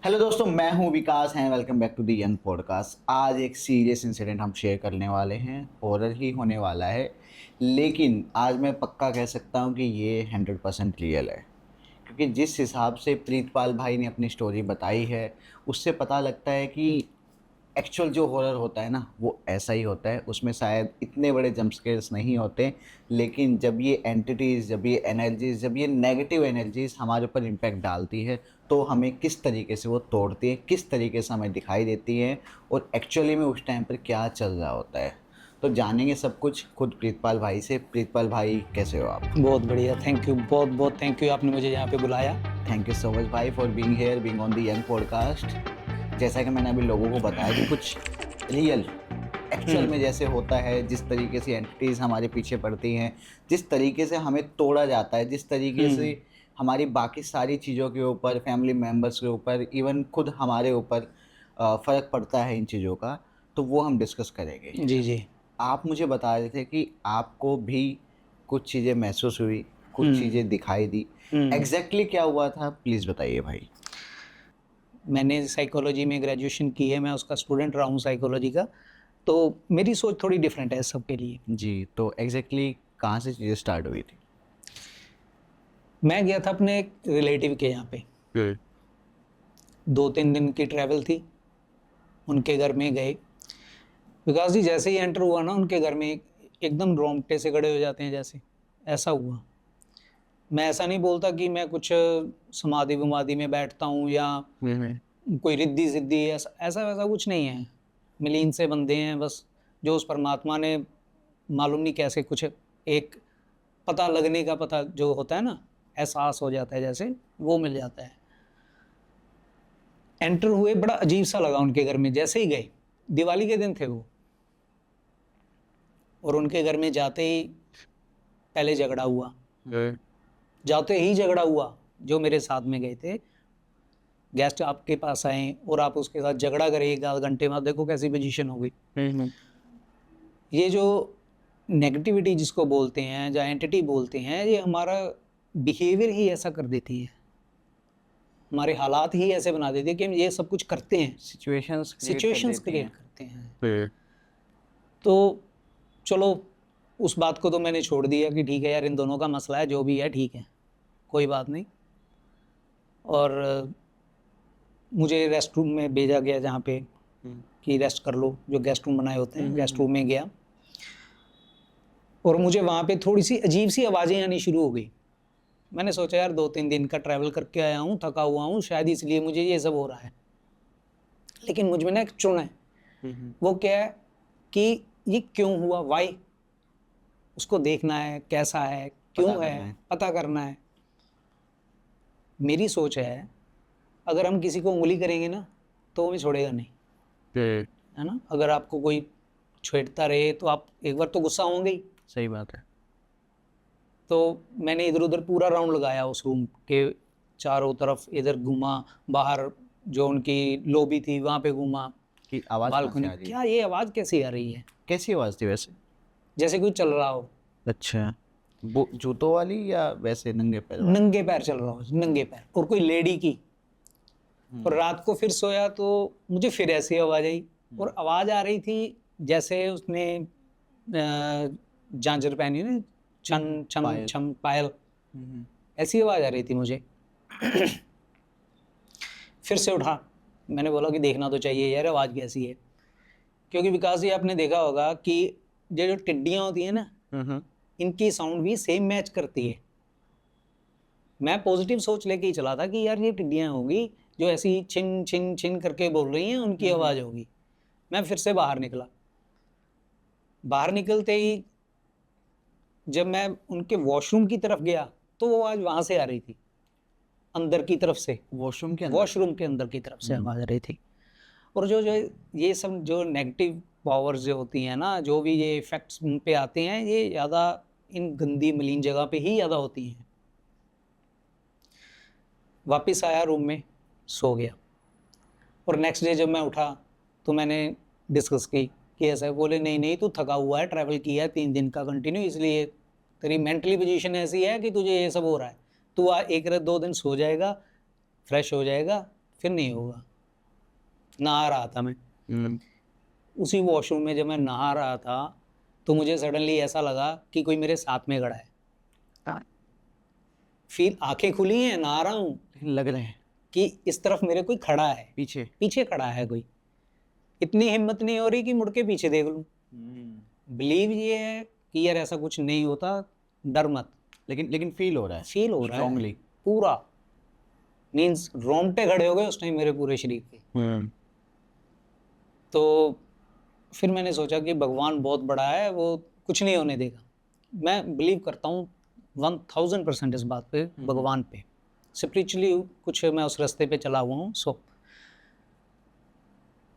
Hello दोस्तों, मैं हूं विकास हैं। Welcome back to the young podcast. आज एक सीरियस इंसिडेंट हम शेयर करने वाले हैं। हॉरर ही होने वाला है, लेकिन आज मैं पक्का कह सकता हूं कि ये 100% रियल है। क्योंकि जिस हिसाब से प्रीतपाल भाई ने अपनी स्टोरी बताई है, उससे पता लगता है कि एक्चुअल जो हॉरर होता है ना, वो ऐसा ही होता है। उसमें शायद इतने बड़े जंप स्केयर्स नहीं होते, लेकिन जब ये एंटिटीज़, जब ये एनर्जीज़, जब ये नेगेटिव एनर्जीज़ हमारे ऊपर इम्पैक्ट डालती है, तो हमें किस तरीके से वो तोड़ती है, किस तरीके से हमें दिखाई देती है और एक्चुअली में उस टाइम पर क्या चल रहा होता है। तो जानेंगे सब कुछ खुद प्रीतपाल भाई से। प्रीतपाल भाई, कैसे हो आप? बहुत बढ़िया, थैंक यू, बहुत बहुत थैंक यू, आपने मुझे यहाँ पे बुलाया। थैंक यू सो मच भाई for being here, being on the young podcast. जैसा कि मैंने अभी लोगों को बताया कि कुछ रियल एक्चुअल में जैसे होता है, जिस तरीके से एंटिटीज़ हमारे पीछे पड़ती हैं, जिस तरीके से हमें तोड़ा जाता है, जिस तरीके से हमारी बाकी सारी चीज़ों के ऊपर, फैमिली मेम्बर्स के ऊपर, इवन खुद हमारे ऊपर फ़र्क पड़ता है इन चीज़ों का, तो वो हम डिस्कस करेंगे। जी, जी। आप मुझे बता रहे थे कि आपको भी कुछ चीज़ें महसूस हुई, कुछ हुँ, चीज़ें दिखाई दी। हुँ। एग्ज़ैक्टली क्या हुआ था, प्लीज़ बताइए भाई? मैंने साइकोलॉजी में ग्रेजुएशन की है, मैं उसका स्टूडेंट रहा हूँ साइकोलॉजी का, तो मेरी सोच थोड़ी डिफरेंट है सबके लिए। जी, तो एग्ज़ैक्टली कहाँ से चीज़ें स्टार्ट हुई थी? मैं गया था अपने एक रिलेटिव के यहाँ पे, हुँ। 2-3 दिन की ट्रैवल थी, उनके घर में गए। विकास जी जैसे ही एंटर हुआ ना उनके घर में एकदम रोंगटे से खड़े हो जाते हैं जैसे, ऐसा हुआ। मैं ऐसा नहीं बोलता कि मैं कुछ समाधि-वमाधि में बैठता हूँ या हुँ, हुँ। कोई रिद्धि-सिद्धि ऐसा-वैसा कुछ नहीं है। मिलीन से बंदे हैं बस, जो उस परमात्मा ने मालूम नहीं कैसे कुछ एक पता लगने का पता जो होता है ना, एहसास हो जाता है जैसे, वो मिल जाता है। एंटर हुए, बड़ा अजीब-सा लगा उनके घर में, जैसे ही गए, दिवाली के दिन थे वो और उनके घर में जाते ही पहले झगड़ा हुआ। जाते ही झगड़ा हुआ, जो मेरे साथ में गए थे, गेस्ट आपके पास आए और आप उसके साथ झगड़ा करें 1 आध घंटे बाद, देखो कैसी पोज़ीशन हो गई। हुँ, हुँ। ये जो नेगेटिविटी जिसको बोलते हैं या एंटिटी बोलते हैं, ये हमारा बिहेवियर ही ऐसा कर देती है, हमारे हालात ही ऐसे बना देती है कि हम ये सब कुछ करते हैं, सिचुएशंस क्रिएट कर सिचुएशंस देती क्रिएट हैं। करते हैं। हुँ। तो चलो, उस बात को तो मैंने छोड़ दिया कि ठीक है यार, इन दोनों का मसला है, जो भी है ठीक है, कोई बात नहीं। और मुझे रेस्ट रूम में भेजा गया जहाँ पे हुँ। कि रेस्ट कर लो, जो गेस्ट रूम बनाए होते हुँ, हैं, हुँ, गेस्ट हुँ। रूम में गया और मुझे वहाँ पे थोड़ी-सी अजीब-सी आवाज़ें आनी शुरू हो गई। मैंने सोचा यार 2-3 दिन का ट्रैवल करके आया हूँ, थका हुआ हूँ, शायद इसलिए मुझे ये सब हो रहा है। लेकिन मुझ में ना एक चुन है, हुँ, हुँ। वो क्या है कि ये क्यों हुआ, व्हाई? उसको देखना है, कैसा है, पता क्यों करना है, है। पता करना है। मेरी सोच है, अगर हम किसी को उँगली करेंगे ना, तो वो हमें छोड़ेगा नहीं, हुँ। है ना? अगर आपको कोई छेड़ता रहे, तो आप एक बार तो गुस्सा होंगे ही। सही बात है। तो मैंने इधर-उधर पूरा राउंड लगाया उस रूम के चारों तरफ, इधर घूमा, बाहर जो उनकी लॉबी थी वहाँ पे घूमा, कि आवाज़ कहाँ से बालकनी, आ रही है? क्या ये आवाज़ कैसी आ रही है? कैसी आवाज़ थी वैसे? जैसे कोई चल रहा हो, अच्छा। वो जूतों वाली या वैसे नंगे पैर वाली? नंगे पैर चल रहा हो, नंगे पैर और कोई लेडी की। और हुँ, रात को फिर सोया तो मुझे फिर ऐसी आवाज़ आई हुँ। और आवाज़ आ रही थी जैसे उसने झांझर पहनी है ना, हुँ, हुँ। छन छम पायल। छम पायल, हुँ, हुँ। ऐसी आवाज़ आ रही थी मुझे। फिर से उठा, मैंने बोला कि देखना तो चाहिए यार आवाज़ कैसी है। क्योंकि विकास जी आपने देखा होगा कि ये जो टिड्डियाँ होती हैं ना, हुँ, हुँ। इनकी साउंड भी सेम मैच करती है। मैं पॉजिटिव सोच लेके ही चला था कि यार ये टिड्डियाँ होंगी जो ऐसी छिन छिन छिन करके बोल रही हैं, उनकी हुँ, हुँ। आवाज़ होगी। मैं फिर से बाहर निकला। बाहर निकलते ही जब मैं उनके वॉशरूम की तरफ गया, तो वो आवाज़ वहाँ से आ रही थी, अंदर की तरफ से, वॉशरूम के अंदर से? वॉशरूम के अंदर की तरफ से हुँ। आवाज़ आ रही थी। और जो जो ये सब जो नेगेटिव पावर्स जो होती हैं ना, जो भी ये इफ़ेक्ट्स उन पे आते हैं, ये ज़्यादा इन गंदी मलिन जगह पे ही ज़्यादा होती हैं। वापस आया रूम में, सो गया और नेक्स्ट डे जब मैं उठा, तो मैंने डिस्कस की कि ऐसा है। बोले नहीं, नहीं तू थका हुआ है, ट्रैवल किया है 3 दिन का कंटिन्यू, इसलिए तेरी मेंटली पोज़ीशन ऐसी है कि तुझे ये सब हो रहा है। तू 1 रात 2 दिन सो जाएगा, फ्रेश हो जाएगा, फिर नहीं होगा। नहा रहा था मैं, उसी वॉशरूम में जब मैं नहा रहा था तो मुझे सडनली ऐसा लगा कि कोई मेरे साथ में खड़ा है। फिर आंखें खुली हैं, नहा रहा हूँ, लग रहे हैं कि इस तरफ मेरे कोई खड़ा है, पीछे। पीछे खड़ा है कोई। इतनी हिम्मत नहीं हो रही कि मुड़ के पीछे देख लूँ। बिलीव ये है कि यार ऐसा कुछ नहीं होता, डर मत। लेकिन फील हो रहा है, फील हो रहा है स्ट्रांगली। पूरा, मीन्स रोंगटे खड़े हो गए उस टाइम मेरे पूरे शरीर पे। तो फिर मैंने सोचा कि भगवान बहुत बड़ा है, वो कुछ नहीं होने देगा। मैं बिलीव करता हूँ 1000% इस बात पे, भगवान पे। स्पिरिचुअली कुछ मैं उस रास्ते पे चला हुआ हूँ।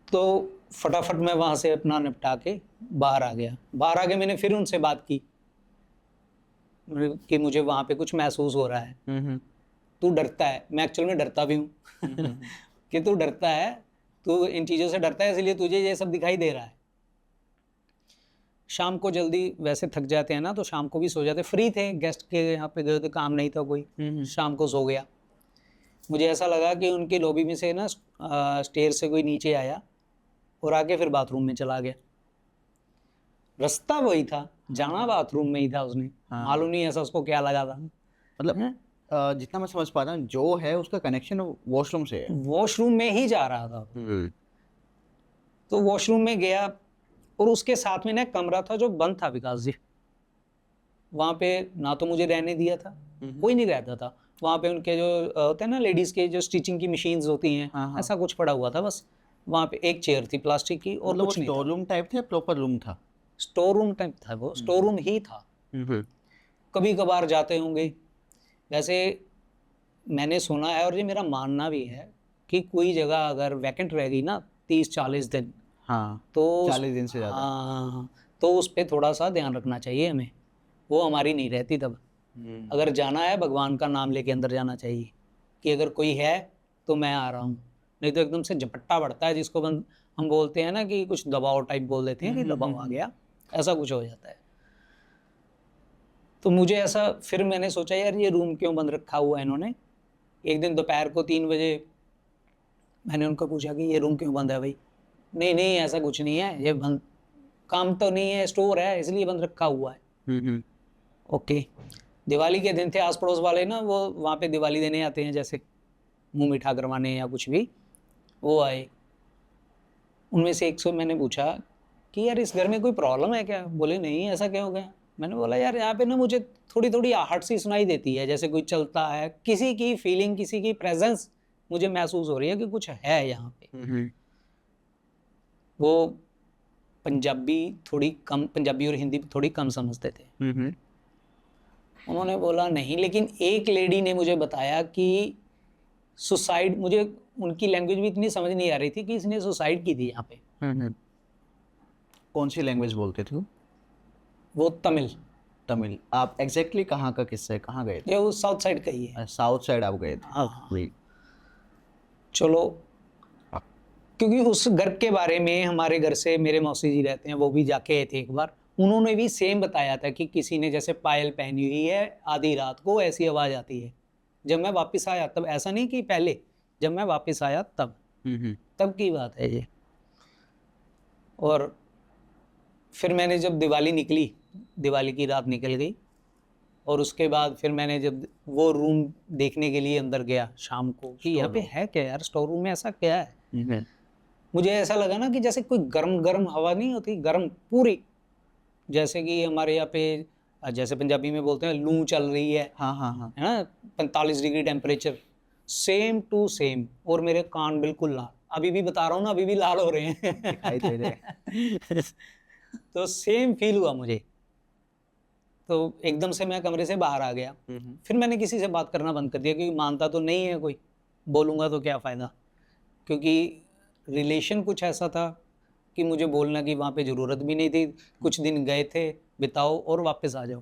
तो फटाफट मैं वहाँ से अपना निपटा के बाहर आ गया। बाहर आके मैंने फिर उनसे बात की कि मुझे वहाँ पे कुछ महसूस हो रहा है। तू डरता है, मैं एक्चुअल में डरता भी हूँ कि तू डरता है, तू इन चीज़ों से डरता है, इसलिए तुझे ये सब दिखाई दे रहा है। शाम को जल्दी वैसे थक जाते हैं ना, तो शाम को भी सो जाते। फ्री थे, गेस्ट के यहाँ पे गए थे, काम नहीं था कोई। शाम को सो गया। मुझे ऐसा लगा कि उनकी लॉबी में से ना स्टेयर से कोई नीचे आया और आके फिर बाथरूम में चला गया। रास्ता वही था, जाना बाथरूम में ही था उसने। मालूम नहीं ऐसा उसको क्या लगा था। मतलब जितना मैं समझ पा रहा हूँ, जो है उसका कनेक्शन वॉशरूम से है। वॉशरूम में ही जा रहा था। तो वॉशरूम में गया और उसके साथ में ना कमरा था जो बंद था, विकास जी। वहाँ पे ना तो मुझे रहने दिया था, कोई नहीं रहता था वहाँ पे। उनके जो होते हैं ना लेडीज़ के जो स्टिचिंग की मशीन्स होती हैं, ऐसा कुछ पड़ा हुआ था बस। वहाँ पे एक चेयर थी प्लास्टिक की और कुछ नहीं था। स्टोर रूम टाइप था, प्रॉपर रूम था? स्टोर रूम टाइप था वो, स्टोर रूम ही था। कभी कभार जाते होंगे। वैसे मैंने सुना है और ये मेरा मानना भी है कि कोई जगह अगर वैकेंट रह गई ना 30-40 दिन, हाँ, तो 40 दिन से ज़्यादा, हाँ, तो उस पर थोड़ा सा ध्यान रखना चाहिए हमें। वो हमारी नहीं रहती तब। अगर जाना है, भगवान का नाम लेके अंदर जाना चाहिए कि अगर कोई है तो मैं आ रहा हूँ। नहीं तो एकदम से झपट्टा पड़ता है, जिसको हम बोलते हैं ना कि कुछ दबाव टाइप बोल देते हैं कि दबाव आ गया, ऐसा कुछ हो जाता है। तो मुझे ऐसा, फिर मैंने सोचा यार ये रूम क्यों बंद रखा हुआ है इन्होंने। एक दिन दोपहर को 3 बजे मैंने उनको पूछा कि ये रूम क्यों बंद है भाई। नहीं नहीं ऐसा कुछ नहीं है, ये बंद, काम तो नहीं है, स्टोर है इसलिए बंद रखा हुआ है। ओके। दिवाली के दिन थे, आस पड़ोस वाले ना वो वहाँ पे दिवाली देने आते हैं, जैसे मुंह मीठा करवाने या कुछ भी, वो आए। उनमें से एक से मैंने पूछा कि यार इस घर में कोई प्रॉब्लम है क्या? बोले नहीं, ऐसा क्या हो गया? मैंने बोला यार यहाँ पे ना मुझे थोड़ी थोड़ी आहट सी सुनाई देती है, जैसे कोई चलता है, किसी की फीलिंग, किसी की प्रेजेंस मुझे महसूस हो रही है कि कुछ है यहाँ पे। वो पंजाबी थोड़ी कम, पंजाबी और हिंदी थोड़ी कम समझते थे। उन्होंने बोला नहीं, लेकिन एक लेडी ने मुझे बताया कि सुसाइड, मुझे उनकी लैंग्वेज भी इतनी समझ नहीं आ रही थी कि इसने सुसाइड की थी यहाँ पे। कौन सी लैंग्वेज बोलते थे वो तमिल। तमिल। आप एग्जैक्टली कहाँ का किस्सा है, कहाँ गए थे? ये वो साउथ साइड का ही है। साउथ साइड आप गए थे? हाँ। चलो, क्योंकि उस घर के बारे में हमारे घर से मेरे मौसी जी रहते हैं, वो भी जाके आए थे एक बार। उन्होंने भी सेम बताया था कि किसी ने जैसे पायल पहनी हुई है, आधी रात को ऐसी आवाज़ आती है। जब मैं वापस आया तब, ऐसा नहीं कि पहले, जब मैं वापस आया तब की बात है ये। और फिर मैंने जब दिवाली निकली, दिवाली की रात निकल गई, और उसके बाद फिर मैंने जब वो रूम देखने के लिए अंदर गया शाम को कि यहाँ पे है क्या यार, स्टोर रूम में ऐसा क्या है। मुझे ऐसा लगा ना कि जैसे कोई गर्म गर्म हवा नहीं होती, गर्म पूरी, जैसे कि हमारे यहाँ पे जैसे पंजाबी में बोलते हैं लू चल रही है। हाँ, है ना, 45 degree temperature, same to same. और मेरे कान बिल्कुल लाल, अभी भी बता रहा हूँ ना, अभी भी लाल हो रहे हैं। दिखाई दे रहे। तो सेम फील हुआ मुझे। तो एकदम से मैं कमरे से बाहर आ गया। फिर मैंने किसी से बात करना बंद कर दिया, क्योंकि मानता तो नहीं है कोई, बोलूँगा तो क्या फ़ायदा। क्योंकि रिलेशन कुछ ऐसा था कि मुझे बोलना की वहाँ पे ज़रूरत भी नहीं थी। कुछ दिन गए थे, बिताओ और वापस आ जाओ।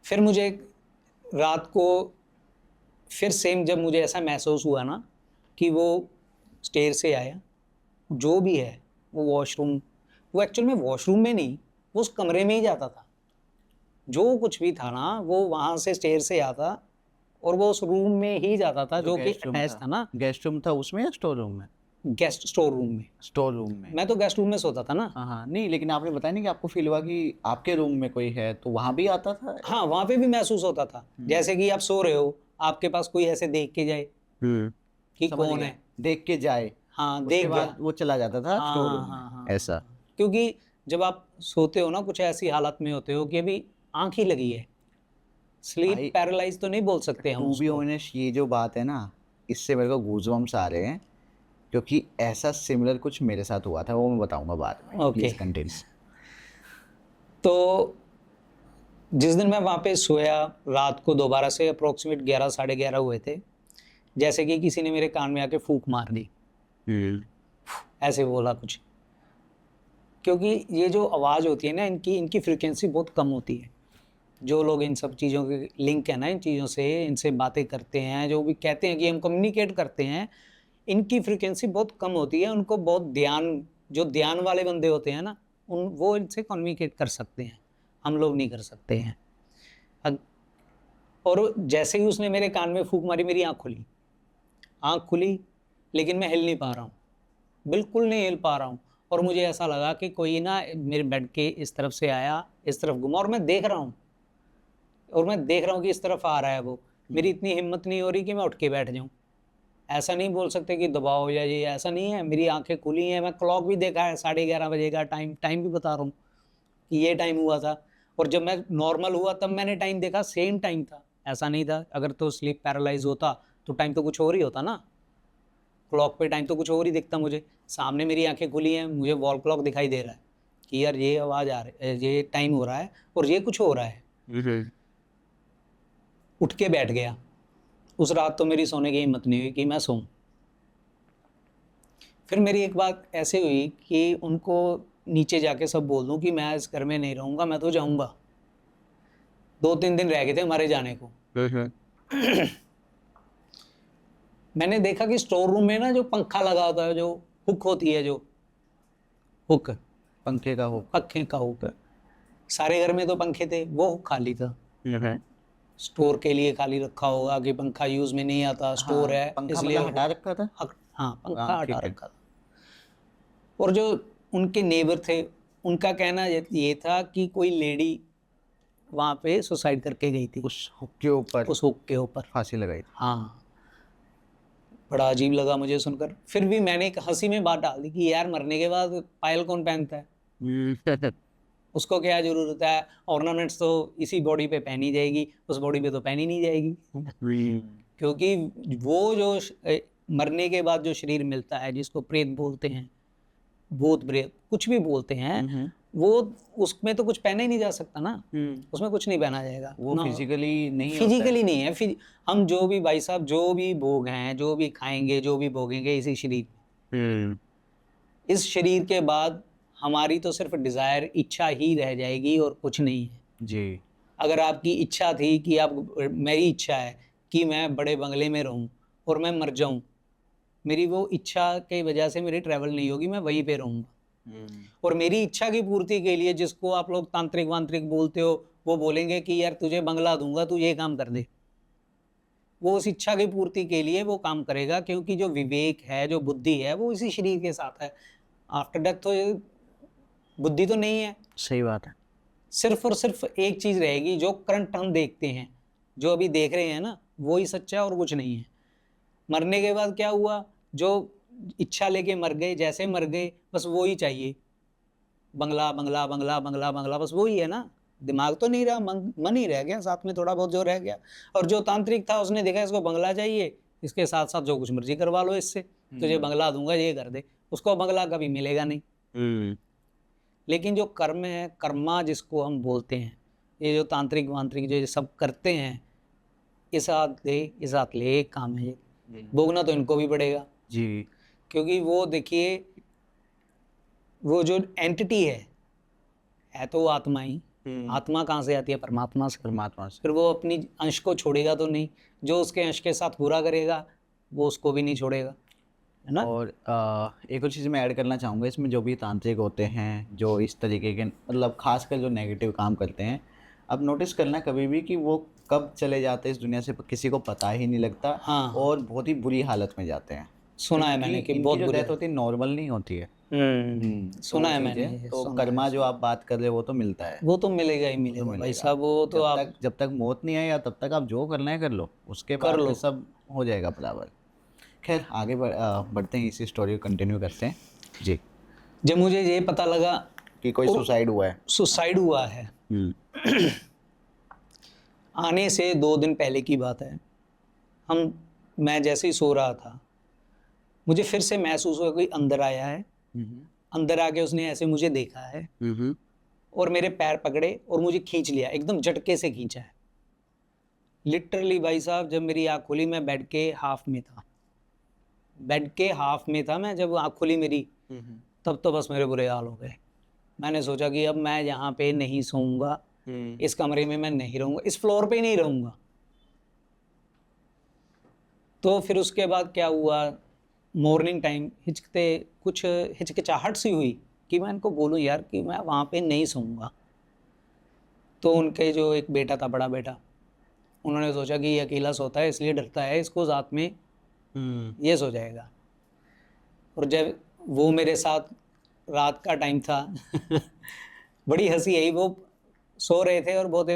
फिर मुझे रात को फिर सेम, जब मुझे ऐसा महसूस हुआ ना कि वो स्टेयर से आया, जो भी है वो वॉशरूम, वो एक्चुअल में वॉशरूम में नहीं, वो उस कमरे में ही जाता था। जो कुछ भी था ना वो वहाँ से स्टेयर से आता और वो उस रूम में ही जाता था जो कि गेस्ट रूम अटैच था ना, गेस्ट रूम था उसमें या स्टोर रूम में? गेस्ट स्टोर रूम में। स्टोर रूम में। मैं तो गेस्ट रूम में सोता था ना। हाँ हाँ, नहीं लेकिन आपने बताया नहीं कि आपको फील हुआ कि आपके रूम में कोई है, तो वहाँ भी आता था? हाँ, वहाँ पे भी महसूस होता था, जैसे कि आप सो रहे हो, आपके पास कोई ऐसे देख के जाए कि समझ कौन गया। है। देख के जाए, हाँ, उसके देख बाद गया। वो चला जाता था हाँ स्टोर हाँ रूम में, हाँ हाँ ऐसा। हाँ। क्योंकि जब आप सोते हो ना, कुछ ऐसी हालत में होते हो कि अभी आंख ही लगी है, स्लीप भाई पैरालाइज तो नहीं बोल सकते हम टू बी उसको। ऑनेस्ट, ये जो बात है ना, इससे मेरे को गूज़बम्प्स आ रहे हैं, क्योंकि ऐसा सिमिलर कुछ मेरे साथ हुआ था, वो मैं बताऊंगा बाद में। ओके। Please continue. तो जिस दिन मैं वहाँ पे सोया, रात को दोबारा से अप्रोक्सीमेट 11 साढ़े 11 हुए थे, जैसे कि किसी ने मेरे कान में आके फूंक मार दी, ऐसे बोला कुछ। क्योंकि ये जो आवाज़ होती है ना, इनकी इनकी फ्रिक्वेंसी बहुत कम होती है। जो लोग इन सब चीज़ों के लिंक है ना, इन चीज़ों से, इनसे बातें करते हैं, जो भी कहते हैं कि हम कम्युनिकेट करते हैं, इनकी फ्रिक्वेंसी बहुत कम होती है। उनको बहुत ध्यान, जो ध्यान वाले बंदे होते हैं ना, वो इनसे कम्युनिकेट कर सकते हैं, हम लोग नहीं कर सकते हैं। और जैसे ही उसने मेरे कान में फूंक मारी, मेरी आँख खुली, लेकिन मैं हिल नहीं पा रहा हूँ, बिल्कुल नहीं हिल पा रहा हूँ। और मुझे ऐसा लगा कि कोई ना मेरे बेड के इस तरफ से आया, इस तरफ घुमा, और मैं देख रहा हूँ, कि इस तरफ आ रहा है वो। मेरी इतनी हिम्मत नहीं हो रही कि मैं उठ के बैठ जाऊँ। ऐसा नहीं बोल सकते कि दबाव या ये, ऐसा नहीं है। मेरी आंखें खुली हैं, मैं क्लॉक भी देखा है, 11:30 बजे का टाइम भी बता रहा हूँ कि ये टाइम हुआ था। और जब मैं नॉर्मल हुआ तब मैंने टाइम देखा, सेम टाइम था, ऐसा नहीं था। अगर तो स्लीप पैरालाइज होता तो टाइम तो कुछ और ही होता ना, क्लॉक पे टाइम तो कुछ और ही दिखता मुझे। सामने मेरी आंखें खुली हैं, मुझे वॉल क्लॉक दिखाई दे रहा है कि यार ये आवाज़ आ रही है, ये टाइम हो रहा है और ये कुछ हो रहा है। उठ के बैठ गया। उस रात तो मेरी सोने की हिम्मत नहीं हुई कि मैं सोऊं। फिर मेरी एक बात ऐसे हुई कि उनको नीचे जाके सब बोल दूं कि मैं इस घर में नहीं रहूँगा, मैं तो जाऊँगा। 2-3 दिन रह गए थे हमारे जाने को। मैंने देखा कि स्टोर रूम में ना जो पंखा लगा होता है, जो हुक होती है, जो हुक, पंखे का हो। पंखे का हुक, सारे घर में तो पंखे थे, वो हुक खाली था। स्टोर के लिए खाली रखा होगा कि पंखा यूज में नहीं आता, स्टोर हाँ, है पंखा इसलिए मतलब हटा रखा था। हाँ, पंखा हाँ हटा ठीक है। रखा था। और जो उनके नेबर थे, उनका कहना ये था कि कोई लेडी वहाँ पे सुसाइड करके गई थी, उस हुक के ऊपर उस हुक के ऊपर। फांसी लगाई थी। हाँ, बड़ा अजीब लगा मुझे सुनकर। फिर भी मैंने एक हंसी में बात डाल दी कि यार मरने के बाद पायल कौन पहनता है, उसको क्या जरूरत है, ऑर्नामेंट्स तो इसी बॉडी पे पहनी जाएगी, उस बॉडी पे तो पहनी नहीं जाएगी। क्योंकि वो जो मरने के बाद जो शरीर मिलता है, जिसको प्रेत बोलते हैं, भूत प्रेत कुछ भी बोलते हैं, वो उसमें तो कुछ पहना ही नहीं जा सकता ना, उसमें कुछ नहीं पहना जाएगा वो ना, फिजिकली नहीं होता है। फिजिकली नहीं है। हम जो भी भाई साहब, जो भी भोग हैं, जो भी खाएंगे, जो भी भोगेंगे इसी शरीर में। इस शरीर के बाद हमारी तो सिर्फ डिज़ायर, इच्छा ही रह जाएगी और कुछ नहीं है। जी। अगर आपकी इच्छा थी कि आप, मेरी इच्छा है कि मैं बड़े बंगले में रहूं और मैं मर जाऊं, मेरी वो इच्छा की वजह से मेरी ट्रैवल नहीं होगी, मैं वहीं पे रहूंगा। और मेरी इच्छा की पूर्ति के लिए, जिसको आप लोग तांत्रिक वांत्रिक बोलते हो, वो बोलेंगे कि यार तुझे बंगला दूंगा, तू ये काम कर दे। वो उस इच्छा की पूर्ति के लिए वो काम करेगा, क्योंकि जो विवेक है, जो बुद्धि है, वो इसी शरीर के साथ है। आफ्टर डेथ तो बुद्धि तो नहीं है। सही बात है। सिर्फ और सिर्फ एक चीज़ रहेगी, जो करंट हम देखते हैं, जो अभी देख रहे हैं ना, वो ही सच्चा है और कुछ नहीं है। मरने के बाद क्या हुआ, जो इच्छा लेके मर गए, जैसे मर गए, बस वो ही चाहिए, बंगला बंगला बंगला बंगला बंगला, बस वो ही है ना। दिमाग तो नहीं रहा, मन ही रह गया साथ में, थोड़ा बहुत जो रह गया। और जो तांत्रिक था उसने देखा इसको बंगला चाहिए, इसके साथ साथ जो कुछ मर्जी करवा लो इससे, तुझे बंगला दूंगा, ये कर दे। उसको बंगला कभी मिलेगा नहीं। लेकिन जो कर्म है, कर्मा जिसको हम बोलते हैं, ये जो तांत्रिक वांत्रिक जो ये सब करते हैं, इस हाथ ले इस हाथ ले, एक काम है ये, भोगना तो इनको भी पड़ेगा। जी। क्योंकि वो देखिए, वो जो एंटिटी है तो वो आत्मा ही। आत्मा कहाँ से आती है? परमात्मा से। परमात्मा से। फिर वो अपनी अंश को छोड़ेगा तो नहीं, जो उसके अंश के साथ बुरा करेगा वो उसको भी नहीं छोड़ेगा, है ना। और एक और चीज़ मैं ऐड करना चाहूँगा इसमें, जो भी तांत्रिक होते हैं, जो इस तरीके के मतलब खासकर जो नेगेटिव काम करते हैं, अब नोटिस करना कभी भी कि वो कब चले जाते हैं इस दुनिया से किसी को पता ही नहीं लगता। हाँ। और बहुत ही बुरी हालत में जाते हैं। सुना है मैंने कि इनकी बहुत जो बुरी। डेथ होती है नॉर्मल नहीं होती है। सुना तो वो है चीज़ मैंने है। ये, तो सुना है। कर्मा जो आप बात कर रहे हो वो तो मिलता है। वो तो मिलेगा ही वो तो मिलेगा भाई मिलेगा। साहब, वो तो आप जब तक मौत नहीं आई या तब तक आप जो करना है कर लो, उसके कर बाद लो। फिर सब हो जाएगा बराबर। खैर आगे बढ़ते हैं, इसी स्टोरी को कंटिन्यू करते हैं जी। जब मुझे ये पता लगा कि कोई और सुसाइड हुआ है। सुसाइड हुआ है, आने से 2 दिन पहले की बात है। मैं जैसे ही सो रहा था, मुझे फिर से महसूस हुआ कोई अंदर आया है। अंदर आके उसने ऐसे मुझे देखा है और मेरे पैर पकड़े और मुझे खींच लिया, एकदम झटके से खींचा है। लिटरली भाई साहब, जब मेरी आँख खुली, मैं बेड के हाफ में था। मैं जब आँख खुली मेरी, तब तो बस मेरे बुरे हाल हो गए। मैंने सोचा कि अब मैं यहाँ पे नहीं सोऊंगा, इस कमरे में मैं नहीं रहूँगा, इस फ्लोर पे नहीं रहूँगा। तो फिर उसके बाद क्या हुआ, मॉर्निंग टाइम कुछ हिचकिचाहट सी हुई कि मैं इनको बोलूँ यार कि मैं वहाँ पे नहीं सोऊंगा। तो उनके जो एक बेटा था, बड़ा बेटा, उन्होंने सोचा कि ये अकेला सोता है इसलिए डरता है, इसको साथ में ये सो जाएगा। और जब वो मेरे साथ, रात का टाइम था बड़ी हंसी आई, वो सो रहे थे और बहुत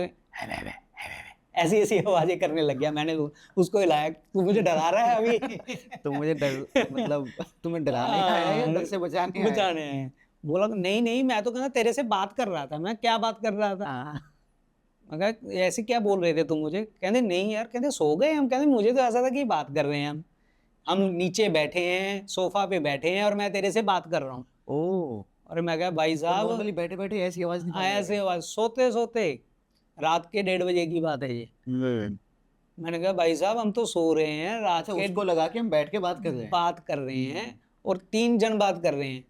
ऐसी ऐसी आवाजें करने लग गया। मैंने उसको हिलाया, तू मुझे डरा रहा है अभी तो मुझे डर, मतलब तुम्हें डराने आया है या डर से बचाने आया है? बचाने हैं। बोला नहीं नहीं, मैं तो कहना तेरे से बात कर रहा था। मैं क्या बात कर रहा था? मैं कहा ऐसे क्या बोल रहे थे तुम मुझे? कहते नहीं यार, कहते सो गए हम। कहते मुझे तो ऐसा था कि बात कर रहे हैं हम नीचे बैठे हैं, सोफा पे बैठे हैं और मैं तेरे से बात कर रहा हूँ। ओह। और मैं कहा भाई साहब, नॉर्मली बैठे बैठे ऐसी आवाज निकाल रहे ऐसे आवाज, सोते सोते, रात के 1:30 बजे की बात है ये। थे। मैंने कहा भाई साहब, हम तो सो रहे हैं, रात अच्छा, के उसको लगा कि हम बैठ के बात कर रहे हैं। बात कर रहे हैं और 3 जन बात कर रहे हैं।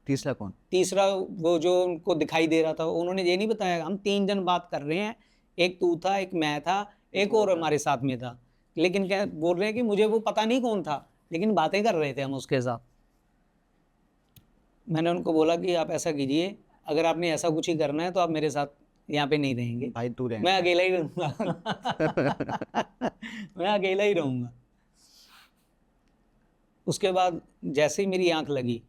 तीसरा कौन? तीसरा वो जो उनको दिखाई दे रहा था, उन्होंने ये नहीं बताया। हम 3 जन बात कर रहे हैं, एक तू था, एक मैं था, एक और हमारे साथ में था। लेकिन क्या बोल रहे हैं कि मुझे वो पता नहीं कौन था, लेकिन बातें कर रहे थे हम उसके साथ। मैंने उनको बोला कि आप ऐसा कीजिए, अगर आपने ऐसा कुछ ही करना है तो आप मेरे साथ यहाँ पे नहीं रहेंगे भाई तू रहे। मैं अकेला ही रहूँगा मैं अकेला ही रहूँगा। उसके बाद जैसे ही मेरी आंख लगी,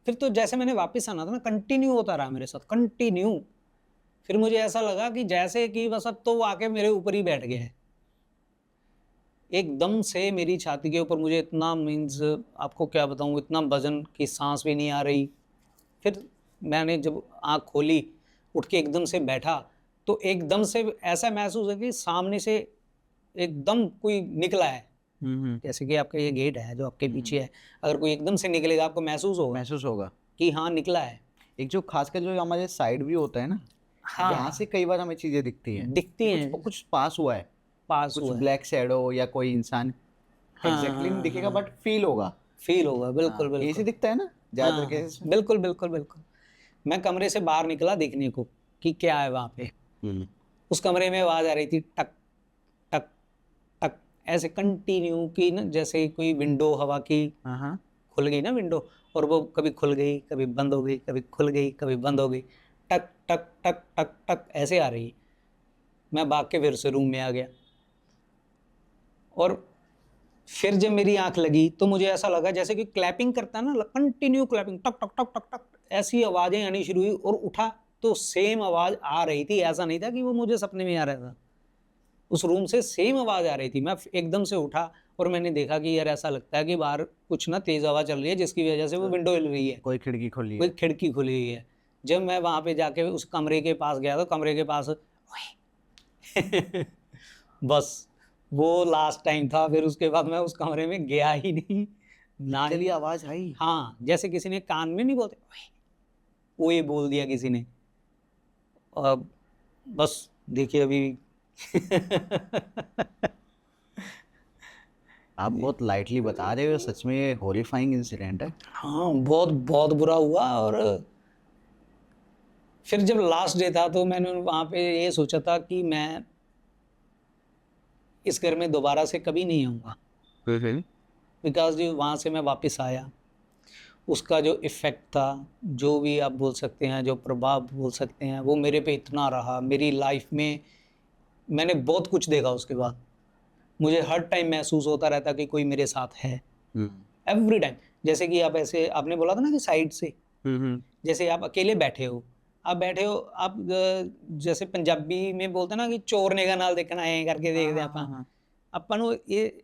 फिर तो जैसे मैंने वापस आना था ना, कंटिन्यू होता रहा मेरे साथ, कंटिन्यू। फिर मुझे ऐसा लगा कि जैसे कि बस अब तो वो आके मेरे ऊपर ही बैठ गया है। एकदम से मेरी छाती के ऊपर मुझे इतना, मीन्स आपको क्या बताऊँ, इतना वजन की सांस भी नहीं आ रही। फिर मैंने जब आँख खोली, उठ के एकदम से बैठा, तो एकदम से ऐसा महसूस है कि सामने से एकदम कोई निकला है। जैसे कि आपका ये गेट है जो आपके पीछे है, अगर कोई एकदम से निकलेगा आपको महसूस होगा कि हाँ निकला है। एक जो खासकर जो हमारे साइड व्यू होता है ना, हाँ, यहाँ से कई बार हमें चीजें दिखती हैं। कुछ पास हुआ है, पास कुछ हुआ है। ब्लैक शैडो या कोई इंसान एग्जैक्टली नहीं दिखेगा, बट फील होगा। फील होगा, बिल्कुल ऐसे बिल्कुल। दिखता है ना ज्यादातर हाँ, केसेस में। बिल्कुल बिल्कुल बिल्कुल। मैं कमरे से बाहर निकला देखने को कि क्या है वहाँ पे। उस कमरे में आवाज़ आ रही थी, टक टक टक, ऐसे कंटिन्यू की ना, जैसे कोई विंडो हवा की हाँ। खुल गई ना विंडो, और वो कभी खुल गई, कभी बंद हो गई, कभी खुल गई, कभी बंद हो गई, टक टक टक टक टक ऐसे आ रही। मैं भाग के फिर से रूम में आ गया। और फिर जब मेरी आंख लगी तो मुझे ऐसा लगा जैसे कि क्लैपिंग करता है ना, कंटिन्यू क्लैपिंग, टक टक टक टक टक, ऐसी आवाज़ें आनी शुरू हुई। और उठा तो सेम आवाज़ आ रही थी, ऐसा नहीं था कि वो मुझे सपने में आ रहा था, उस रूम से सेम आवाज़ आ रही थी। मैं एकदम से उठा और मैंने देखा कि यार ऐसा लगता है कि बाहर कुछ ना तेज़ हवा चल रही है, जिसकी वजह से वो विंडो हिल रही है, कोई खिड़की खुली कोई है। खिड़की खुली हुई है। जब मैं वहाँ पे जाके उस कमरे के पास गया तो कमरे के पास बस वो लास्ट टाइम था। फिर उसके बाद मैं उस कमरे में गया ही नहीं ना। चलिए आवाज आई। हाँ, जैसे किसी ने कान में नहीं बोलते, वो ये बोल दिया किसी ने। और बस देखिए अभी आप बहुत लाइटली बता रहे हो, सच में ये हॉरिफाइंग इंसिडेंट है। हाँ, बहुत बहुत बुरा हुआ। और फिर जब लास्ट डे था तो मैंने वहाँ पे ये सोचा था कि मैं इस घर में दोबारा से कभी नहीं आऊँगा, बिकॉज जो वहाँ से मैं वापस आया, उसका जो इफ़ेक्ट था, जो भी आप बोल सकते हैं, जो प्रभाव बोल सकते हैं, वो मेरे पे इतना रहा, मेरी लाइफ में मैंने बहुत कुछ देखा उसके बाद। मुझे हर टाइम महसूस होता रहता कि कोई मेरे साथ है, एवरी टाइम। जैसे कि आप ऐसे, आपने बोला था ना कि साइड से, जैसे आप अकेले बैठे हो, आप जैसे पंजाबी में बोलते ना कि चोर ने का नाल देखना है करके देखते हैं अपन वो ये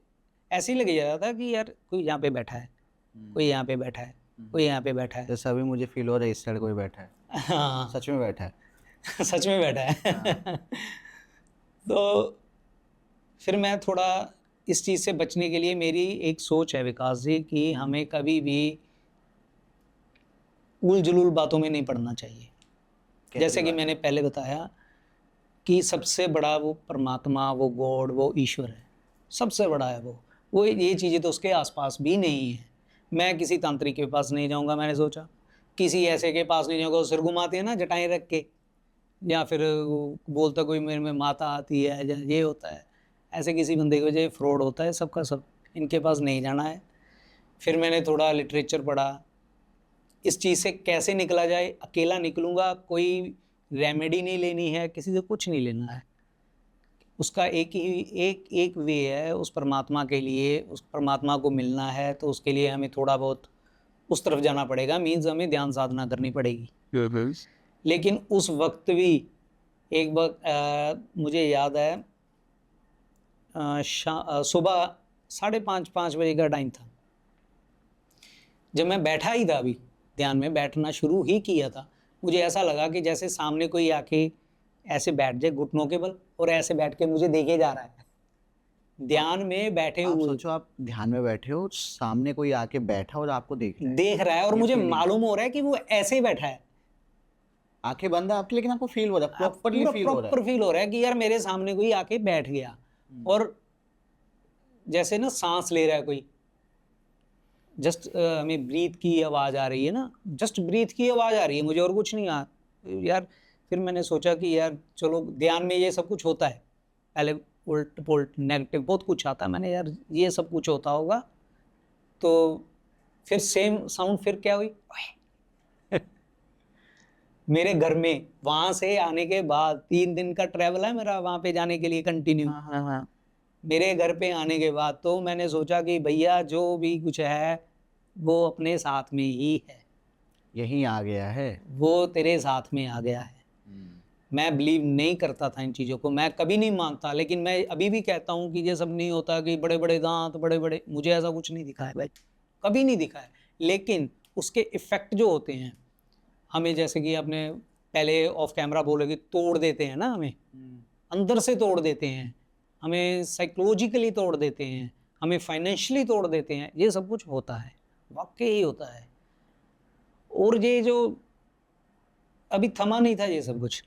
ऐसे ही लगे जा रहा था कि यार कोई यहाँ पे बैठा है, कोई यहाँ पे बैठा है, कोई यहाँ पे बैठा है। जैसा अभी मुझे फील हो रहा है इस साइड कोई बैठा है, हाँ सच में बैठा है। सच में बैठा है। तो फिर मैं थोड़ा इस चीज़ से बचने के लिए, मेरी एक सोच है विकास जी कि हमें कभी भी उल जुलूल बातों में नहीं पड़ना चाहिए। जैसे कि मैंने पहले बताया कि सबसे बड़ा वो परमात्मा, वो गॉड, वो ईश्वर है, सबसे बड़ा है वो ये चीज़ें तो उसके आसपास भी नहीं है। मैं किसी तांत्रिक के पास नहीं जाऊंगा, मैंने सोचा किसी ऐसे के पास नहीं जाऊंगा, वो सिर घुमाते हैं ना जटाएं रख के, या फिर वो बोलता कोई मेरे में माता आती है या ये होता है, ऐसे किसी बंदे को जो फ्रॉड होता है सबका सब, इनके पास नहीं जाना है। फिर मैंने थोड़ा लिटरेचर पढ़ा, इस चीज़ से कैसे निकला जाए। अकेला निकलूँगा, कोई रेमेडी नहीं लेनी है, किसी से कुछ नहीं लेना है, उसका एक वे है, उस परमात्मा के लिए, उस परमात्मा को मिलना है तो उसके लिए हमें थोड़ा बहुत उस तरफ जाना पड़ेगा, मीन्स हमें ध्यान साधना करनी पड़ेगी। लेकिन उस वक्त भी एक वक्त मुझे याद है, सुबह 5:30 बजे का टाइम था, जब मैं बैठा ही था, अभी ध्यान में बैठना शुरू ही किया था, मुझे ऐसा लगा कि जैसे सामने कोई आके ऐसे बैठ जाए घुटनों के बल और ऐसे बैठ के मुझे देखे जा रहा है, ध्यान में बैठे आप हुए। सोचो आप ध्यान में बैठे हो, सामने कोई आके बैठा और आपको देख रहा है और मुझे मालूम हो रहा है कि वो ऐसे बैठा है, आंखें बंद है आपकी, लेकिन आपको फील हो रहा है, प्रॉपरली फील हो रहा है। प्रॉपर फील हो रहा है कि यार मेरे सामने कोई आके बैठ गया, और जैसे ना सांस ले रहा है कोई, जस्ट हमें ब्रीथ की आवाज़ आ रही है ना, जस्ट ब्रीथ की आवाज़ आ रही है मुझे, और कुछ नहीं आ यार। फिर मैंने सोचा कि यार चलो, ध्यान में ये सब कुछ होता है, पहले उल्ट पुल्ट नेगेटिव बहुत कुछ आता है, मैंने यार ये सब कुछ होता होगा। तो फिर सेम साउंड फिर क्या हुई मेरे घर में, वहाँ से आने के बाद 3 दिन का ट्रैवल है मेरा वहाँ पे जाने के लिए कंटिन्यू। मेरे घर पे आने के बाद तो मैंने सोचा कि भैया जो भी कुछ है वो अपने साथ में ही है, यहीं आ गया है, वो तेरे साथ में आ गया है। मैं बिलीव नहीं करता था इन चीज़ों को, मैं कभी नहीं मानता, लेकिन मैं अभी भी कहता हूँ कि ये सब नहीं होता, कि बड़े बड़े दांत, बड़े बड़े, मुझे ऐसा कुछ नहीं दिखा है भाई, कभी नहीं दिखा है। लेकिन उसके इफ़ेक्ट जो होते हैं हमें, जैसे कि आपने पहले ऑफ कैमरा बोले कि तोड़ देते हैं ना, हमें अंदर से तोड़ देते हैं, हमें साइकोलॉजिकली तोड़ देते हैं, हमें फाइनेंशियली तोड़ देते हैं, ये सब कुछ होता है, वाकई ही होता है। और ये जो अभी थमा नहीं था, ये सब कुछ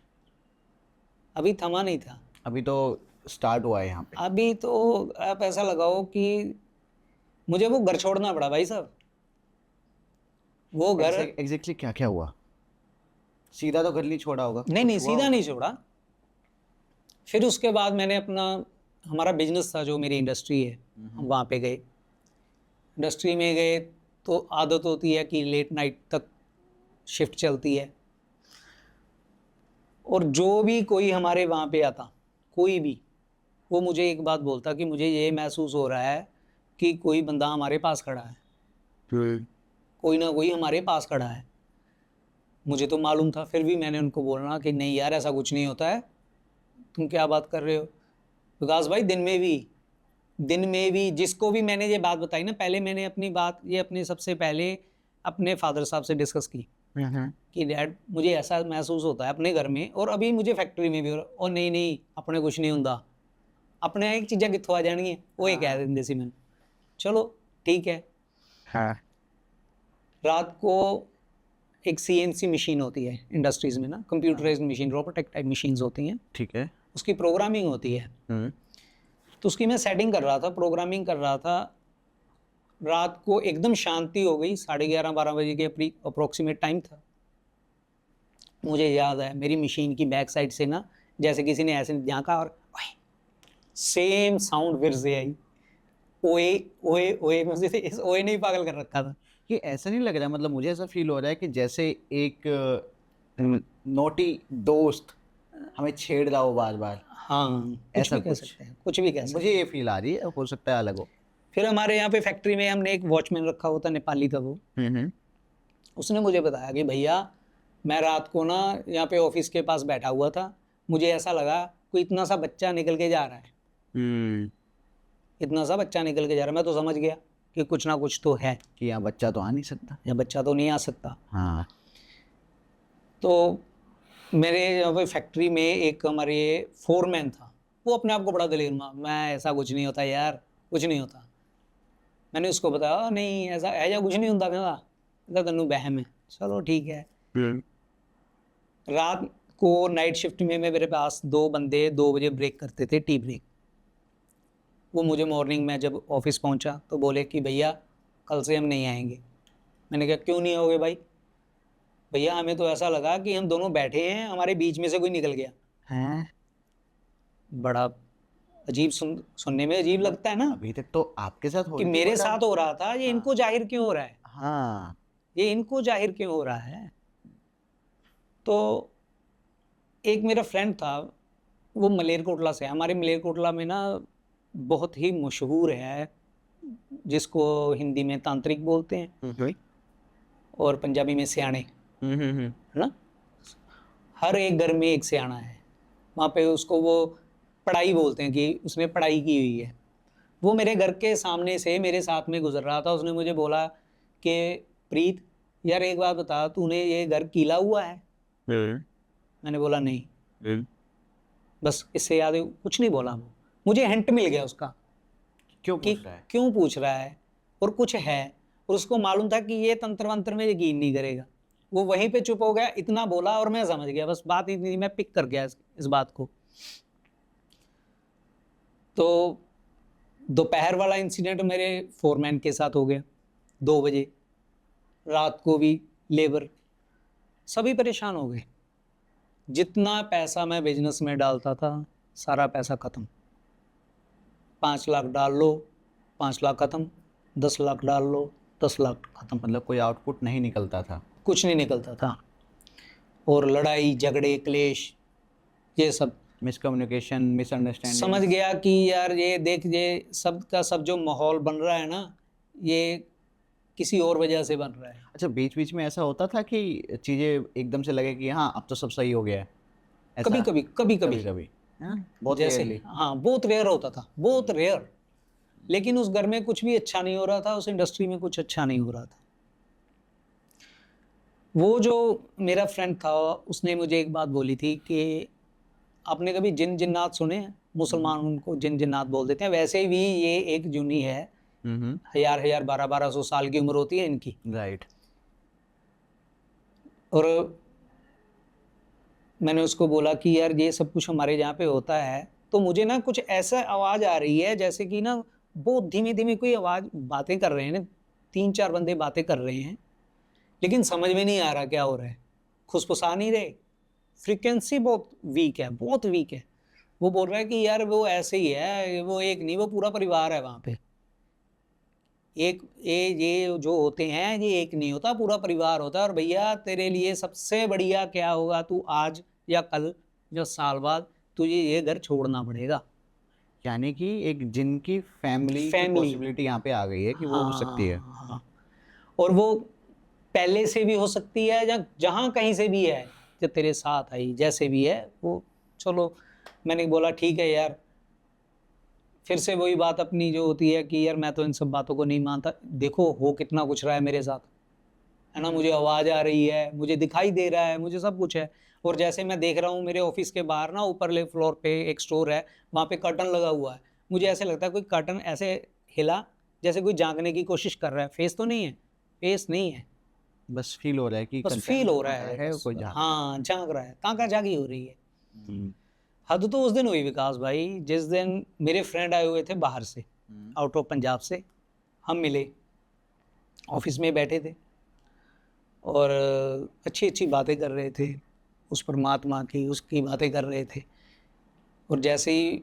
अभी थमा नहीं था, अभी तो स्टार्ट हुआ है यहाँ पे। अभी तो आप ऐसा लगाओ कि मुझे वो घर छोड़ना पड़ा भाई साहब, वो घर एग्जैक्टली क्या क्या हुआ? सीधा तो घर नहीं छोड़ा होगा? नहीं सीधा नहीं छोड़ा। फिर उसके बाद मैंने अपना, हमारा बिजनेस था जो मेरी इंडस्ट्री है, हम वहाँ पे गए, इंडस्ट्री में गए तो आदत होती है कि लेट नाइट तक शिफ्ट चलती है, और जो भी कोई हमारे वहाँ पे आता, कोई भी, वो मुझे एक बात बोलता कि मुझे ये महसूस हो रहा है कि कोई बंदा हमारे पास खड़ा है, कोई ना कोई हमारे पास खड़ा है। मुझे तो मालूम था, फिर भी मैंने उनको बोलना कि नहीं यार ऐसा कुछ नहीं होता है, तुम क्या बात कर रहे हो। विकास भाई दिन में भी जिसको भी मैंने ये बात बताई ना, पहले मैंने अपनी बात ये अपने सबसे पहले अपने फादर साहब से डिस्कस की कि डैड मुझे ऐसा महसूस होता है अपने घर में, और अभी मुझे फैक्ट्री में भी हो रहा, और नहीं अपने कुछ नहीं होता, अपने एक चीज़ा कितों आ जाएंगी, वो ये कह देंगे सी मैंने, चलो ठीक है। हाँ। रात को एक CNC मशीन होती है इंडस्ट्रीज़ में ना, computerised machine, robotic type machines होती हैं, ठीक है, उसकी प्रोग्रामिंग होती है। तो उसकी मैं सेटिंग कर रहा था, प्रोग्रामिंग कर रहा था, रात को एकदम शांति हो गई, 11:30-12 बजे के अप्रोक्सीमेट टाइम था। मुझे याद है मेरी मशीन की बैक साइड से ना जैसे किसी ने ऐसे झांका और सेम साउंड फिर से आई, ओए ओए ओए, मुझे इस ओए ने ही पागल कर रखा था। ये ऐसा नहीं लग रहा, मतलब मुझे ऐसा फील हो रहा है कि जैसे एक नोटी दोस्त हमें छेड़ रहा हो बार बार, हाँ, कुछ ऐसा भी कह कुछ। सकते हैं, कुछ भी कह सकते हैं। मुझे ये फील आ रही है, हो सकता है अलग हो। फिर हमारे यहाँ पे फैक्ट्री में हमने एक वॉचमैन रखा हुआ था, नेपाली था वो। उसने मुझे बताया कि भैया मैं रात को ना यहाँ पे ऑफिस के पास बैठा हुआ था, मुझे ऐसा लगा कोई इतना सा बच्चा निकल के जा रहा है, इतना सा बच्चा निकल के जा रहा है। मैं तो समझ गया कि कुछ ना कुछ तो है, कि यहाँ बच्चा तो आ नहीं सकता। या बच्चा तो नहीं आ सकता। हाँ। तो मेरे यहाँ पे फैक्ट्री में एक हमारे फोरमैन था, वो अपने आप को बड़ा दलेर मार, मैं ऐसा कुछ नहीं होता यार, कुछ नहीं होता। मैंने उसको बताया नहीं ऐसा ऐसा कुछ नहीं होता, कहता तन्नू बहम है। चलो ठीक है। रात को नाइट शिफ्ट में मेरे पास 2 बंदे 2 बजे ब्रेक करते थे, टी ब्रेक। वो मुझे मॉर्निंग में जब ऑफिस पहुंचा तो बोले कि भैया कल से हम नहीं आएंगे। मैंने कहा क्यों नहीं आओगे भाई? भैया हमें तो ऐसा लगा कि हम दोनों बैठे हैं, हमारे बीच में से कोई निकल गया। हैं? बड़ा अजीब, सुनने में अजीब लगता है ना, अभी तक तो आपके साथ हो कि रही थी, मेरे but साथ हो रहा था, ये इनको जाहिर क्यों हो रहा है, हाँ। ये इनको जाहिर क्यों हो रहा है। तो एक मेरा फ्रेंड था, वो मलेरकोटला से, हमारे मलेरकोटला में ना बहुत ही मशहूर है, जिसको हिंदी में तांत्रिक बोलते हैं और पंजाबी में सियाणे, है ना। हर एक घर में एक सियाना है वहाँ पे, उसको वो पढ़ाई बोलते हैं कि उसने पढ़ाई की हुई है। वो मेरे घर के सामने से मेरे साथ में गुजर रहा था, उसने मुझे बोला कि प्रीत यार एक बात बता, तूने ये घर कीला हुआ है? मैंने बोला नहीं। बस इससे याद है, कुछ नहीं बोला वो। मुझे हिंट मिल गया उसका क्यों कि पूछ रहा है? क्यों पूछ रहा है, और कुछ है, और उसको मालूम था कि ये तंत्र मंत्र में यकीन नहीं करेगा। वो वहीं पे चुप हो गया, इतना बोला और मैं समझ गया, बस बात इतनी, मैं पिक कर गया इस बात को। तो दोपहर वाला इंसिडेंट मेरे फोरमैन के साथ हो गया 2 बजे रात को भी। लेबर सभी परेशान हो गए, जितना पैसा मैं बिजनेस में डालता था सारा पैसा ख़त्म। 5 लाख डाल लो 5 लाख ख़त्म, 10 लाख डाल लो 10 लाख ख़त्म, मतलब कोई आउटपुट नहीं निकलता था। कुछ नहीं निकलता था। और लड़ाई झगड़े क्लेश ये सब। Miscommunication, misunderstanding. समझ गया कि यार ये देख, ये सब का सब जो माहौल बन रहा है ना, ये किसी और वजह से बन रहा है। अच्छा, बीच बीच में ऐसा होता था कि चीज़ें एकदम से लगे कि हाँ अब तो सब सही हो गया है, ऐसा? कभी कभी कभी कभी बहुत जैसे रेयरली। हाँ, बहुत रेयर होता था, बहुत रेयर। लेकिन उस घर में कुछ भी अच्छा नहीं हो रहा था, उस इंडस्ट्री में कुछ अच्छा नहीं हो रहा था। वो जो मेरा फ्रेंड था उसने मुझे एक बात बोली थी कि आपने कभी जिन जिन्नात सुने हैं? मुसलमान उनको जिन जिन्नात बोल देते हैं, वैसे भी ये एक जुनी है। 1000 1200 साल की उम्र होती है इनकी। राइट। और मैंने उसको बोला कि यार ये सब कुछ हमारे यहाँ पे होता है, तो मुझे ना कुछ ऐसा आवाज़ आ रही है जैसे कि ना बहुत धीमे धीमे कोई आवाज़, बातें कर रहे हैं ना, 3-4 बंदे बातें कर रहे हैं, लेकिन समझ में नहीं आ रहा क्या हो रहा है, खुसफुसा नहीं रहे, फ्रीक्वेंसी बहुत वीक है, बहुत वीक है। वो बोल रहा है कि यार वो ऐसे ही है, वो एक नहीं, वो पूरा परिवार है वहाँ पे। एक ये जो होते हैं ये एक नहीं होता, पूरा परिवार होता है। और भैया तेरे लिए सबसे बढ़िया क्या होगा, तू आज या कल या साल बाद तुझे ये घर छोड़ना पड़ेगा। यानी कि एक जिन की फैमिली की पॉसिबिलिटी यहाँ पे आ गई है कि वो हो सकती है। हाँ। और वो पहले से भी हो सकती है, या जहाँ कहीं से भी है, जो तेरे साथ आई जैसे भी है वो। चलो मैंने बोला ठीक है यार। फिर से वही बात अपनी जो होती है कि यार मैं तो इन सब बातों को नहीं मानता। देखो हो कितना कुछ रहा है मेरे साथ, है ना। मुझे आवाज़ आ रही है, मुझे दिखाई दे रहा है, मुझे सब कुछ है। और जैसे मैं देख रहा हूँ मेरे ऑफिस के बाहर ना ऊपरले फ्लोर पे एक स्टोर है, वहाँ पे कर्टन लगा हुआ है। मुझे ऐसे लगता है कोई कर्टन ऐसे हिला जैसे कोई झांकने की कोशिश कर रहा है। फेस तो नहीं है, फेस नहीं है, बस फील हो रहा है कि बस फील हो रहा है बस, कोई झांक। हाँ झांक रहा है, ताका झाकी हो रही है। हद तो उस दिन हुई विकास भाई, जिस दिन मेरे फ्रेंड आए हुए थे बाहर से, आउट ऑफ पंजाब से। हम मिले, ऑफिस में बैठे थे और अच्छी अच्छी बातें कर रहे थे, उस परमात्मा की उसकी बातें कर रहे थे। और जैसे ही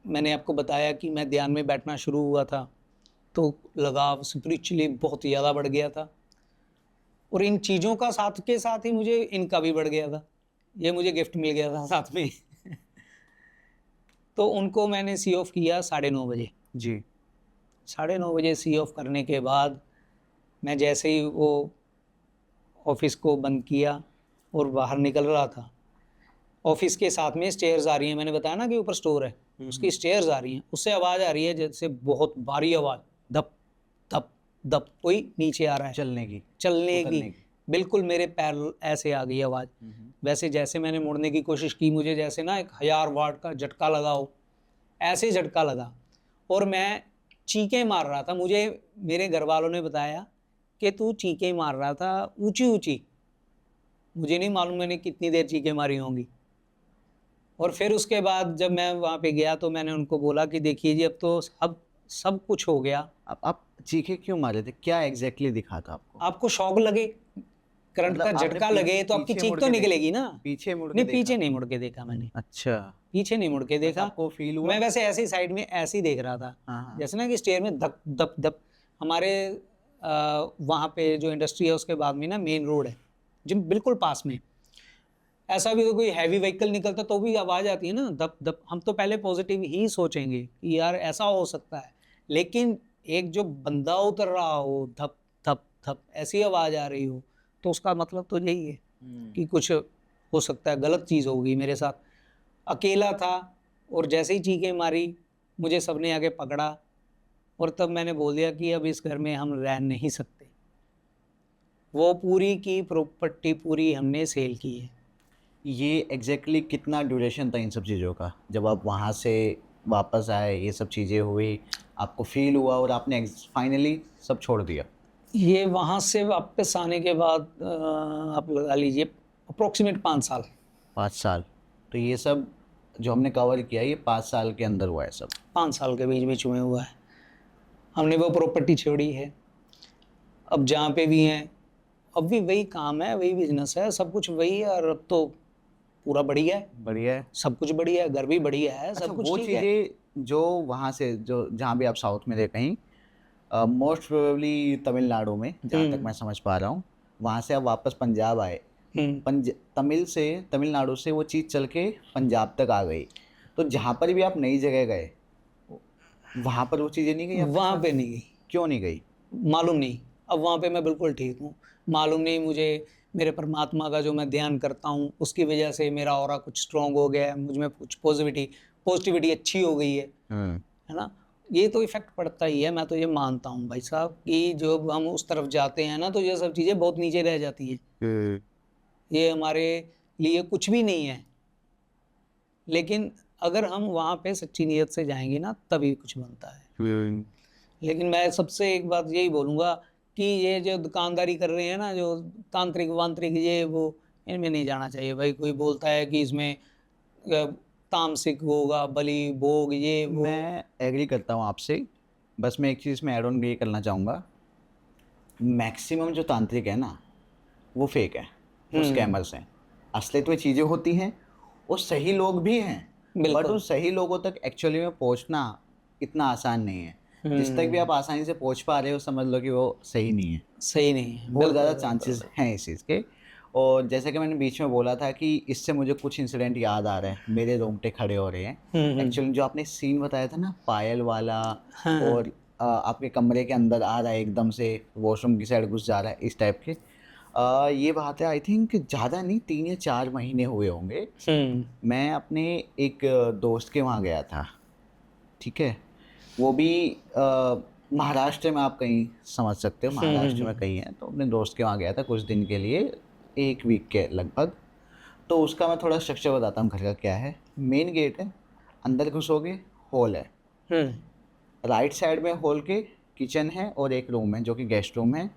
मैंने आपको बताया कि मैं ध्यान में बैठना शुरू हुआ था, तो लगाव स्पिरिचुअली बहुत ज़्यादा बढ़ गया था। और इन चीज़ों का साथ के साथ ही मुझे इनका भी बढ़ गया था। ये मुझे गिफ्ट मिल गया था साथ में। तो उनको मैंने सी ऑफ किया 9:30 बजे। जी। 9:30 बजे सी ऑफ करने के बाद मैं जैसे ही वो ऑफिस को बंद किया और बाहर निकल रहा था, ऑफिस के साथ में स्टेयर्स आ रही हैं, मैंने बताया ना कि ऊपर स्टोर है, उसकी स्टेयर्स आ रही हैं, उससे आवाज़ आ रही है जैसे बहुत भारी आवाज़, धप धप धप, कोई नीचे आ रहा है, चलने की, चलने उतरने की। की। बिल्कुल मेरे पैर ऐसे आ गई आवाज़। वैसे जैसे मैंने मुड़ने की कोशिश की, मुझे जैसे ना 1000 वाट का झटका लगा हो, ऐसे झटका लगा और मैं चीखें मार रहा था। मुझे मेरे घर वालों ने बताया कि तू चीखें मार रहा था ऊंची ऊंची। मुझे नहीं मालूम मैंने कितनी देर चीखें मारी होंगी। और फिर उसके बाद जब मैं वहाँ पे गया तो मैंने उनको बोला कि देखिए जी, अब तो सब कुछ हो गया। आप चीखे क्यों मारे थे? क्या एग्जैक्टली दिखा था आपको? आपको शॉक लगे, करंट मतलब का आपने झटका लगे तो आपकी पीछे चीख मुड़ तो के निकलेगी ना। पीछे मुड़ के नहीं, देखा? पीछे नहीं मुड़ के देखा मैंने, अच्छा। पीछे नहीं मुड़ के बस देखा। आपको फील हुआ? मैं वैसे ऐसे ही साइड में ऐसे ही देख रहा था, हाँ। जैसे ना कि स्टेयर में धक धप धप। हमारे वहाँ पे जो इंडस्ट्री है उसके बाद में ना मेन रोड है, जिम बिल्कुल पास में। ऐसा भी कोई हैवी व्हीकल निकलता तो भी आवाज़ आती है ना, धप धप। हम तो पहले पॉजिटिव ही सोचेंगे कि यार ऐसा हो सकता है, लेकिन एक जो बंदा उतर रहा हो, धप धप धप ऐसी आवाज़ आ रही हो, तो उसका मतलब तो यही है कि कुछ हो सकता है, गलत चीज़ होगी मेरे साथ। अकेला था और जैसे ही चीखें मारी, मुझे सबने आगे पकड़ा और तब मैंने बोल दिया कि अब इस घर में हम रह नहीं सकते। वो पूरी की प्रॉपर्टी पूरी हमने सेल की है। ये एग्जैक्टली कितना ड्यूरेशन था इन सब चीज़ों का? जब आप वहाँ से वापस आए, ये सब चीज़ें हुई, आपको फील हुआ और आपने फाइनली सब छोड़ दिया? ये वहाँ से वापस आने के बाद आप लगा लीजिए अप्रोक्सीमेट 5 साल। 5 साल। तो ये सब जो हमने कवर किया, ये 5 साल के अंदर हुआ है सब? 5 साल के बीच बीच में हुआ है। हमने वो प्रॉपर्टी छोड़ी है। अब जहाँ पे भी हैं, अब भी वही काम है, वही बिजनेस है, सब कुछ वही है। और अब तो पूरा बढ़िया है, बढ़िया है। सब कुछ बढ़िया है, घर भी बढ़िया है, अच्छा, सब कुछ वो ठीक है। चीज़ें जो वहाँ से, जो जहाँ भी आप साउथ में थे कहीं, मोस्ट प्रोबेबली तमिलनाडु में, जहाँ तक मैं समझ पा रहा हूँ, वहाँ से आप वापस पंजाब आए। तमिलनाडु से वो चीज़ चल के पंजाब तक आ गई। तो जहाँ पर भी आप नई जगह गए, वहाँ पर वो चीज़ें नहीं गई आपके वहाँ साथ? पे नहीं गई, क्यों नहीं गई? मालूम नहीं। अब वहाँ पे मैं बिल्कुल ठीक हूँ। मालूम नहीं मुझे, मेरे परमात्मा का जो मैं ध्यान करता हूँ उसकी वजह से मेरा ऑरा कुछ स्ट्रॉन्ग हो गया है, मुझ में कुछ पॉजिटिविटी अच्छी हो गई है ना। ये तो इफेक्ट पड़ता ही है, मैं तो ये मानता हूँ भाई साहब कि जब हम उस तरफ जाते हैं ना तो ये सब चीज़ें बहुत नीचे रह जाती हैं। ये हमारे लिए कुछ भी नहीं है, लेकिन अगर हम वहाँ पे सच्ची नीयत से जाएंगे ना तभी कुछ बनता है। लेकिन मैं सबसे एक बात यही बोलूँगा कि ये जो दुकानदारी कर रहे हैं ना, जो तांत्रिक वांत्रिक ये वो, इनमें नहीं जाना चाहिए भाई। कोई बोलता है कि इसमें तामसिक होगा, बलि भोग, ये वो। मैं एग्री करता हूँ आपसे। बस मैं एक चीज़ में ऐड ऑन ये करना चाहूँगा, मैक्सिमम जो तांत्रिक है ना, वो फेक है, वो स्कैमर्स हैं। असलियत में चीज़ें होती हैं, वो सही लोग भी हैं, बट उन सही लोगों तक एक्चुअली में पहुंचना इतना आसान नहीं है। जिस तक भी आप आसानी से पहुंच पा रहे हो, समझ लो कि वो सही नहीं है। सही नहीं है, बहुत ज़्यादा चांसेस हैं इस चीज़ के। और जैसे कि मैंने बीच में बोला था कि इससे मुझे कुछ इंसिडेंट याद आ रहे हैं, मेरे रोंगटे खड़े हो रहे हैं। एक्चुअली जो आपने सीन बताया था ना, पायल वाला, और आपके कमरे के अंदर आ रहा है एकदम से, वॉशरूम की साइड घुस जा रहा है, इस टाइप के। ये बात है, आई थिंक ज़्यादा नहीं, 3 या 4 महीने हुए होंगे। मैं अपने एक दोस्त के वहाँ गया था, ठीक है। वो भी महाराष्ट्र में, आप कहीं समझ सकते हो, महाराष्ट्र में कहीं है। तो अपने दोस्त के वहाँ गया था कुछ दिन के लिए, 1 वीक के लगभग। तो उसका मैं थोड़ा स्ट्रक्चर बताता हूँ घर का क्या है। मेन गेट है, अंदर घुसोगे हॉल है, राइट साइड में हॉल के किचन है और एक रूम है जो कि गेस्ट रूम है।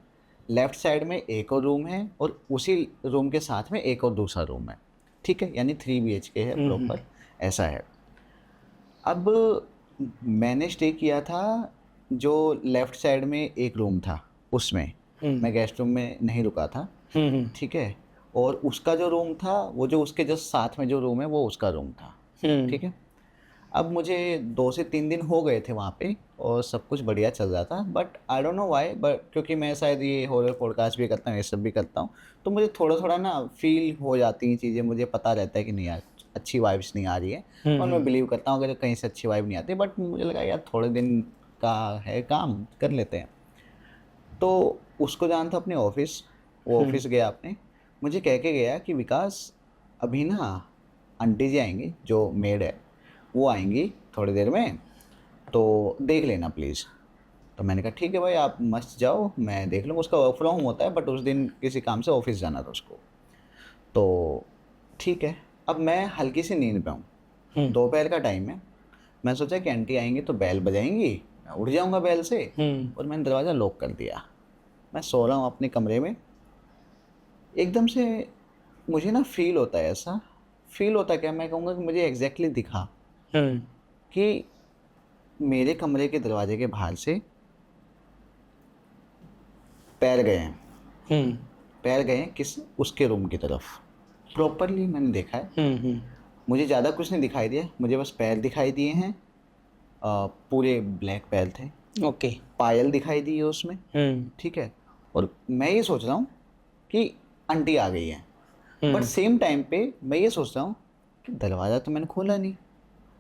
लेफ़्ट साइड में एक और रूम है और उसी रूम के साथ में एक और दूसरा रूम है, ठीक है। यानी 3 BHK है प्रॉपर, ऐसा है। अब मैंने स्टे किया था जो लेफ़्ट साइड में एक रूम था, उसमें मैं गेस्ट रूम में नहीं रुका था, ठीक है। और उसका जो रूम था, वो जो उसके जस्ट साथ में जो रूम है, वो उसका रूम था, ठीक है। अब मुझे 2 से 3 दिन हो गए थे वहाँ पे और सब कुछ बढ़िया चल रहा था, but I don't know why, but क्योंकि मैं शायद ये हॉरर पॉडकास्ट भी करता हूँ, ये सब भी करता हूँ, तो मुझे थोड़ा-थोड़ा ना फ़ील हो जाती हैं चीज़ें, मुझे पता रहता है कि नहीं यार, अच्छी वाइब्स नहीं आ रही है और मैं बिलीव करता हूँ अगर कहीं से अच्छी वाइब नहीं आती, बट मुझे लगा यार थोड़े दिन का है काम, कर लेते हैं। तो उसको जाना था अपने ऑफ़िस, वो ऑफ़िस गया अपने, मुझे कह के गया कि विकास अभी ना आंटी जी आएँगी, जो मेड है, वो आएँगी थोड़ी देर में, तो देख लेना प्लीज़। तो मैंने कहा ठीक है भाई, आप मस्त जाओ, मैं देख लूँगा। उसका वर्क फ्रॉम होम होता है, बट उस दिन किसी काम से ऑफ़िस जाना था उसको। तो ठीक है, अब मैं हल्की सी नींद में हूँ, हम्म दोपहर का टाइम है। मैं सोचा कि आंटी आएँगी तो बेल बजाएँगी, मैं उठ जाऊँगा बेल से, हम्म और मैंने दरवाज़ा लॉक कर दिया। मैं सो रहा हूँ अपने कमरे में, एकदम से मुझे ना फ़ील होता है ऐसा, फ़ील होता है क्या, मैं कहूँगा कि मुझे एग्ज़ैक्टली दिखा हम्म कि मेरे कमरे के दरवाजे के बाहर से पैर गए हैं। हम्म पैर गए हैं किस, उसके रूम की तरफ। प्रॉपरली मैंने देखा है, हम्म मुझे ज़्यादा कुछ नहीं दिखाई दिया, मुझे बस पैर दिखाई दिए हैं। पूरे ब्लैक पैर थे, ओके। पायल दिखाई दी है उसमें, ठीक है। और मैं ये सोच रहा हूँ कि आंटी आ गई है, बट हम्म सेम टाइम पे मैं ये सोच रहा हूँ कि दरवाज़ा तो मैंने खोला नहीं,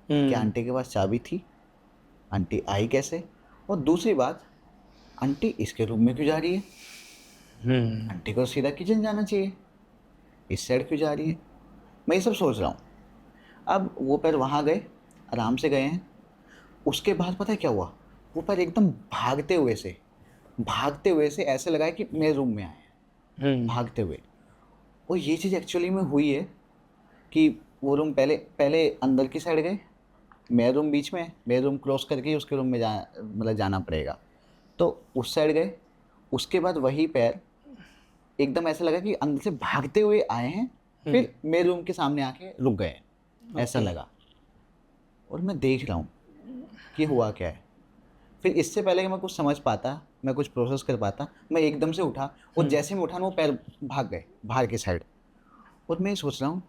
क्या हम्म आंटी के पास चाबी थी, आंटी आई कैसे? और दूसरी बात, आंटी इसके रूम में क्यों जा रही है? हम्म आंटी को सीधा किचन जाना चाहिए, इस साइड क्यों जा रही है? मैं ये सब सोच रहा हूँ। अब वो पैर वहाँ गए, आराम से गए हैं। उसके बाद पता है क्या हुआ? वो पैर एकदम भागते हुए से ऐसे लगा है कि मेरे रूम में आए हैं, हम्म भागते हुए। और ये चीज़ एक्चुअली में हुई है कि वो रूम पहले पहले अंदर की साइड गए, मेरा रूम बीच में है, मेरा रूम क्रॉस करके ही उसके रूम में मतलब जाना पड़ेगा। तो उस साइड गए, उसके बाद वही पैर एकदम ऐसा लगा कि अंदर से भागते हुए आए हैं, फिर मेरे रूम के सामने आके रुक गए, ऐसा ओके। लगा। और मैं देख रहा हूँ कि हुआ क्या है। फिर इससे पहले कि मैं कुछ समझ पाता, मैं कुछ प्रोसेस कर पाता, मैं एकदम से उठा, और जैसे मैं उठा ना वो पैर भाग गए बाहर की साइड। और मैं ये सोच रहा हूँ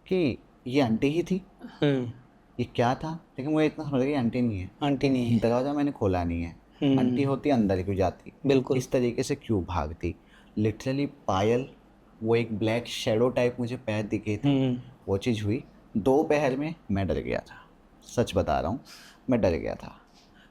कि ये आंटी ही थी, हम्म ये क्या था? लेकिन मुझे इतना समझ गया, ये आंटी नहीं है। आंटी नहीं है। दरवाज़ा मैंने खोला नहीं है, आंटी हम्म होती अंदर क्यों जाती, बिल्कुल। इस तरीके से क्यों भागती? लिटरली पायल, वो एक ब्लैक शैडो टाइप मुझे पैर दिखे थे, हम्म वो चीज़ हुई। दोपहर में मैं डर गया था, सच बता रहा हूँ, मैं डर गया था।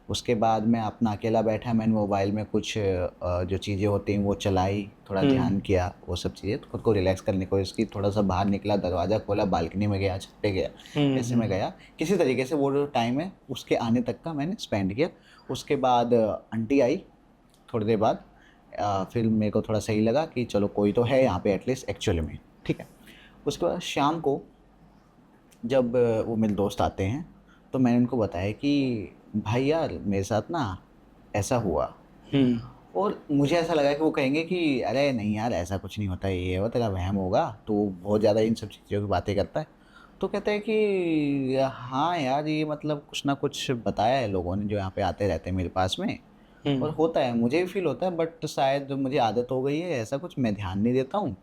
उसके बाद मैं अपना अकेला बैठा, मैंने मोबाइल में कुछ जो चीज़ें होती हैं वो चलाई, थोड़ा ध्यान किया, वो सब चीज़ें खुद को रिलैक्स करने की कोशिश की। थोड़ा सा बाहर निकला, दरवाज़ा खोला, बालकनी में गया, छत पे गया, ऐसे में गया, किसी तरीके से वो जो टाइम है उसके आने तक का मैंने स्पेंड किया। उसके बाद आंटी आई थोड़ी देर बाद, फिर मेरे को थोड़ा सही लगा कि चलो कोई तो है यहाँ पे एटलीस्ट एक्चुअली में, ठीक है। उसके बाद शाम को जब वो मेरे दोस्त आते हैं, तो मैंने उनको बताया कि भाई यार मेरे साथ ना ऐसा हुआ। हम्म और मुझे ऐसा लगा कि वो कहेंगे कि अरे नहीं यार ऐसा कुछ नहीं होता है, ये हो तेरा वहम होगा, तो बहुत ज़्यादा इन सब चीज़ों की बातें करता है। तो कहते हैं कि हाँ यार, ये मतलब कुछ ना कुछ बताया है लोगों ने जो यहाँ पे आते रहते हैं मेरे पास में, और होता है, मुझे भी फील होता है, बट शायद मुझे आदत हो गई है ऐसा कुछ, मैं ध्यान नहीं देता हूँ।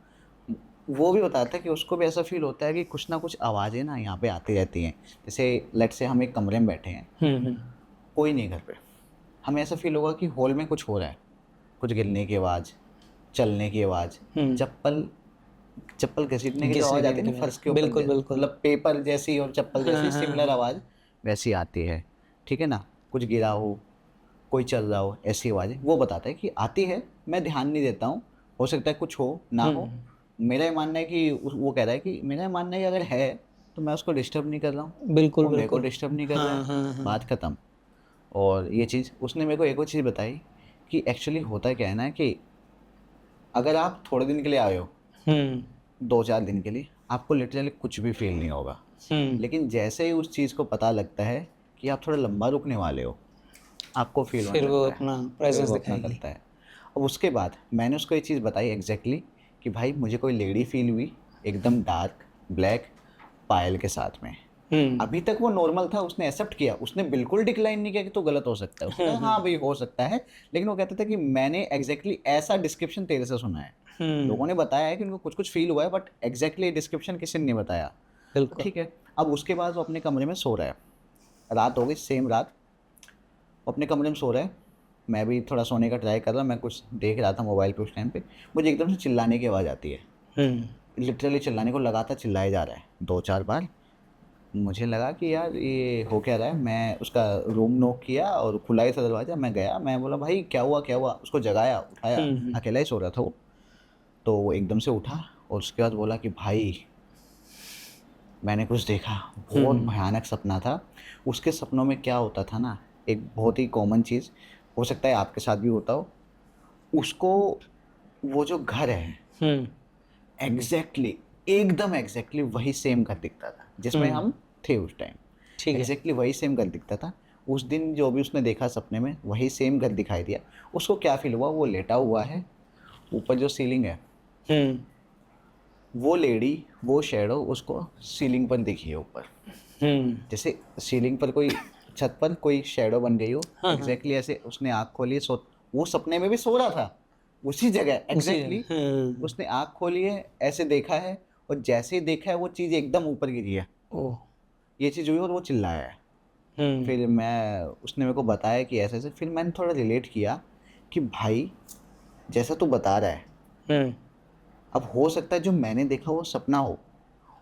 वो भी बताता है कि उसको भी ऐसा फील होता है कि कुछ ना कुछ आवाज़ें ना यहाँ पे आती रहती हैं। जैसे लेट से हम एक कमरे में बैठे हैं, हम्म कोई नहीं घर पे, हमें ऐसा फील होगा कि हॉल में कुछ हो रहा है, कुछ गिरने की आवाज़, चलने की आवाज़, हम्म चप्पल चप्पल घसीटने की जो घिसने आवाज़ आती देने है के ना बाद फर्श के ऊपर, बिल्कुल बिल्कुल। मतलब पेपर जैसी और चप्पल हाँ जैसी हाँ सिमिलर हाँ। आवाज़ वैसी आती है, ठीक है ना? कुछ गिरा हो, कोई चल रहा हो, ऐसी आवाज़ें वो बताता है कि आती है, मैं ध्यान नहीं देता हूँ, हो सकता है कुछ हो ना हो। मेरा ये मानना है कि वो कह रहा है कि मेरा ये मानना है कि अगर है तो मैं उसको डिस्टर्ब नहीं कर रहा हूँ, बिल्कुल वो मेरे को बिल्कुल। डिस्टर्ब नहीं कर रहा हाँ है, हाँ हाँ। बात ख़त्म। और ये चीज़ उसने मेरे को एक और चीज़ बताई कि एक्चुअली होता क्या है ना कि अगर आप थोड़े दिन के लिए आए हो, हम्म 2-4 दिन के लिए, आपको लिटरली कुछ भी फ़ील नहीं होगा। हम्म लेकिन जैसे ही उस चीज़ को पता लगता है कि आप थोड़ा लंबा रुकने वाले हो, आपको फ़ील होने फिर वो लगता है, अपना फिर प्रेजेंस वो अपना दिखाएगी। करता है। अब उसके बाद मैंने उसको ये चीज़ बताई एग्ज़ैक्टली कि भाई मुझे कोई लेडी फ़ील हुई, एकदम डार्क, ब्लैक, पायल के साथ में। हम्म अभी तक वो नॉर्मल था, उसने एक्सेप्ट किया, उसने बिल्कुल डिक्लाइन नहीं किया कि तू गलत हो सकता है। उसने कहा हाँ भाई हो सकता है, लेकिन वो कहता था कि मैंने एग्ज़ैक्टली ऐसा डिस्क्रिप्शन तेरे से सुना है। हम्म लोगों ने बताया है कि उनको कुछ-कुछ फ़ील हुआ है, बट एग्ज़ैक्टली डिस्क्रिप्शन किसी ने नहीं बताया। तो बिल्कुल। ठीक है, अब उसके बाद वो अपने कमरे में सो रहा है। रात हो गई, सेम रात, वो अपने कमरे में सो रहा है, मैं भी थोड़ा सोने का ट्राई कर रहा, मैं कुछ देख रहा था मोबाइल पे उस टाइम पे, मुझे एकदम से चिल्लाने की आवाज़ आती है, लिटरली चिल्लाने को लगातार चिल्लाया जा रहा है 2-4 बार। मुझे लगा कि यार ये हो क्या रहा है, मैं उसका रूम नॉक किया और खुला ही था दरवाज़ा, मैं गया, मैं बोला भाई क्या हुआ क्या हुआ, उसको जगाया, उठाया, अकेला ही सो रहा था वो। तो वो एकदम से उठा और उसके बाद बोला कि भाई मैंने कुछ देखा, बहुत भयानक सपना था। उसके सपनों में क्या होता था ना, एक बहुत ही कॉमन चीज़, हो सकता है आपके साथ भी होता हो, उसको वो जो घर है एग्जैक्टली एकदम एग्जैक्टली वही सेम घर दिखता था जिसमें हम थे उस टाइम, ठीक है। एग्जैक्टली वही सेम घर दिखता था। उस दिन जो भी उसने देखा सपने में वही सेम घर दिखाई दिया। उसको क्या फील हुआ, वो लेटा हुआ है, ऊपर जो सीलिंग है, वो लेडी, वो शेडो उसको सीलिंग पर दिखी है ऊपर, जैसे सीलिंग पर कोई, छत पर कोई शेडो बन गई हो, एग्जैक्टली ऐसे उसने आँख खोली, सो वो सपने में भी सो रहा था उसी जगह एग्जैक्टली, उसने आँख खोली है, ऐसे देखा है, और जैसे ही देखा है वो चीज़ एकदम ऊपर गिरी है, ओह। ये चीज़ हुई और वो चिल्लाया है। फिर मैं, उसने मेरे को बताया कि ऐसे ऐसे, फिर मैंने थोड़ा रिलेट किया कि भाई जैसा तू बता रहा है, अब हो सकता है जो मैंने देखा वो सपना हो,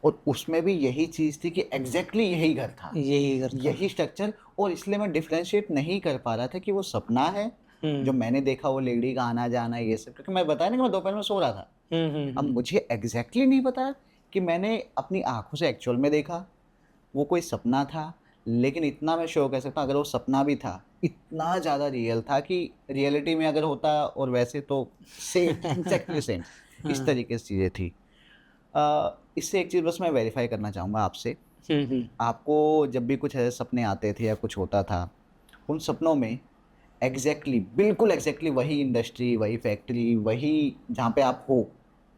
और उसमें भी यही चीज़ थी कि एग्जैक्टली यही घर था, यही करता यही स्ट्रक्चर, और इसलिए मैं डिफ्रेंशिएट नहीं कर पा रहा था कि वो सपना है जो मैंने देखा, वो लेडी का आना जाना ये सब, क्योंकि मैं बताया ना कि मैं दोपहर में सो रहा था। अब मुझे एग्जैक्टली नहीं पता कि मैंने अपनी आंखों से एक्चुअल में देखा, वो कोई सपना था, लेकिन इतना मैं श्योर कह सकता हूँ, अगर वो सपना भी था, इतना ज़्यादा रियल था कि रियलिटी में अगर होता और वैसे तो सेम, एग्जैक्टली सेम, इस तरीके से चीज़ें थी। इससे एक चीज़ बस मैं वेरीफाई करना चाहूँगा आपसे, आपको जब भी कुछ ऐसे सपने आते थे या कुछ होता था, उन सपनों में एग्जैक्टली बिल्कुल एग्जैक्टली वही इंडस्ट्री, वही फैक्ट्री, वही जहाँ पे आप हो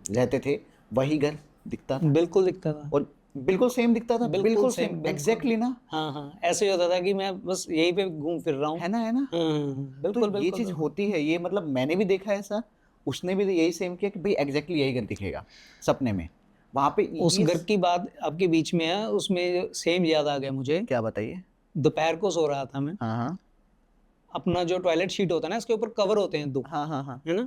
रहते थे, वही घर दिखता था, बिल्कुल दिखता था, और बिल्कुल सेम दिखता था, बिल्कुल सेम एग्जैक्टली ना, हाँ, ऐसे ही होता था कि मैं बस यहीं पे घूम फिर रहा हूँ। है ना, है ना। बिल्कुल तो ये चीज़ होती है, ये मतलब मैंने भी देखा है ऐसा, उसने भी यही सेम किया कि भाई एग्जैक्टली यही घर दिखेगा सपने में, वहाँ पे उस घर की बात आपके बीच में है, उसमें सेम याद आ गया मुझे। क्या बताइए। दोपहर को सो रहा था मैं, हाँ हाँ अपना जो टॉयलेट शीट होता है ना, इसके ऊपर कवर होते हैं 2, हाँ हाँ हाँ, है ना।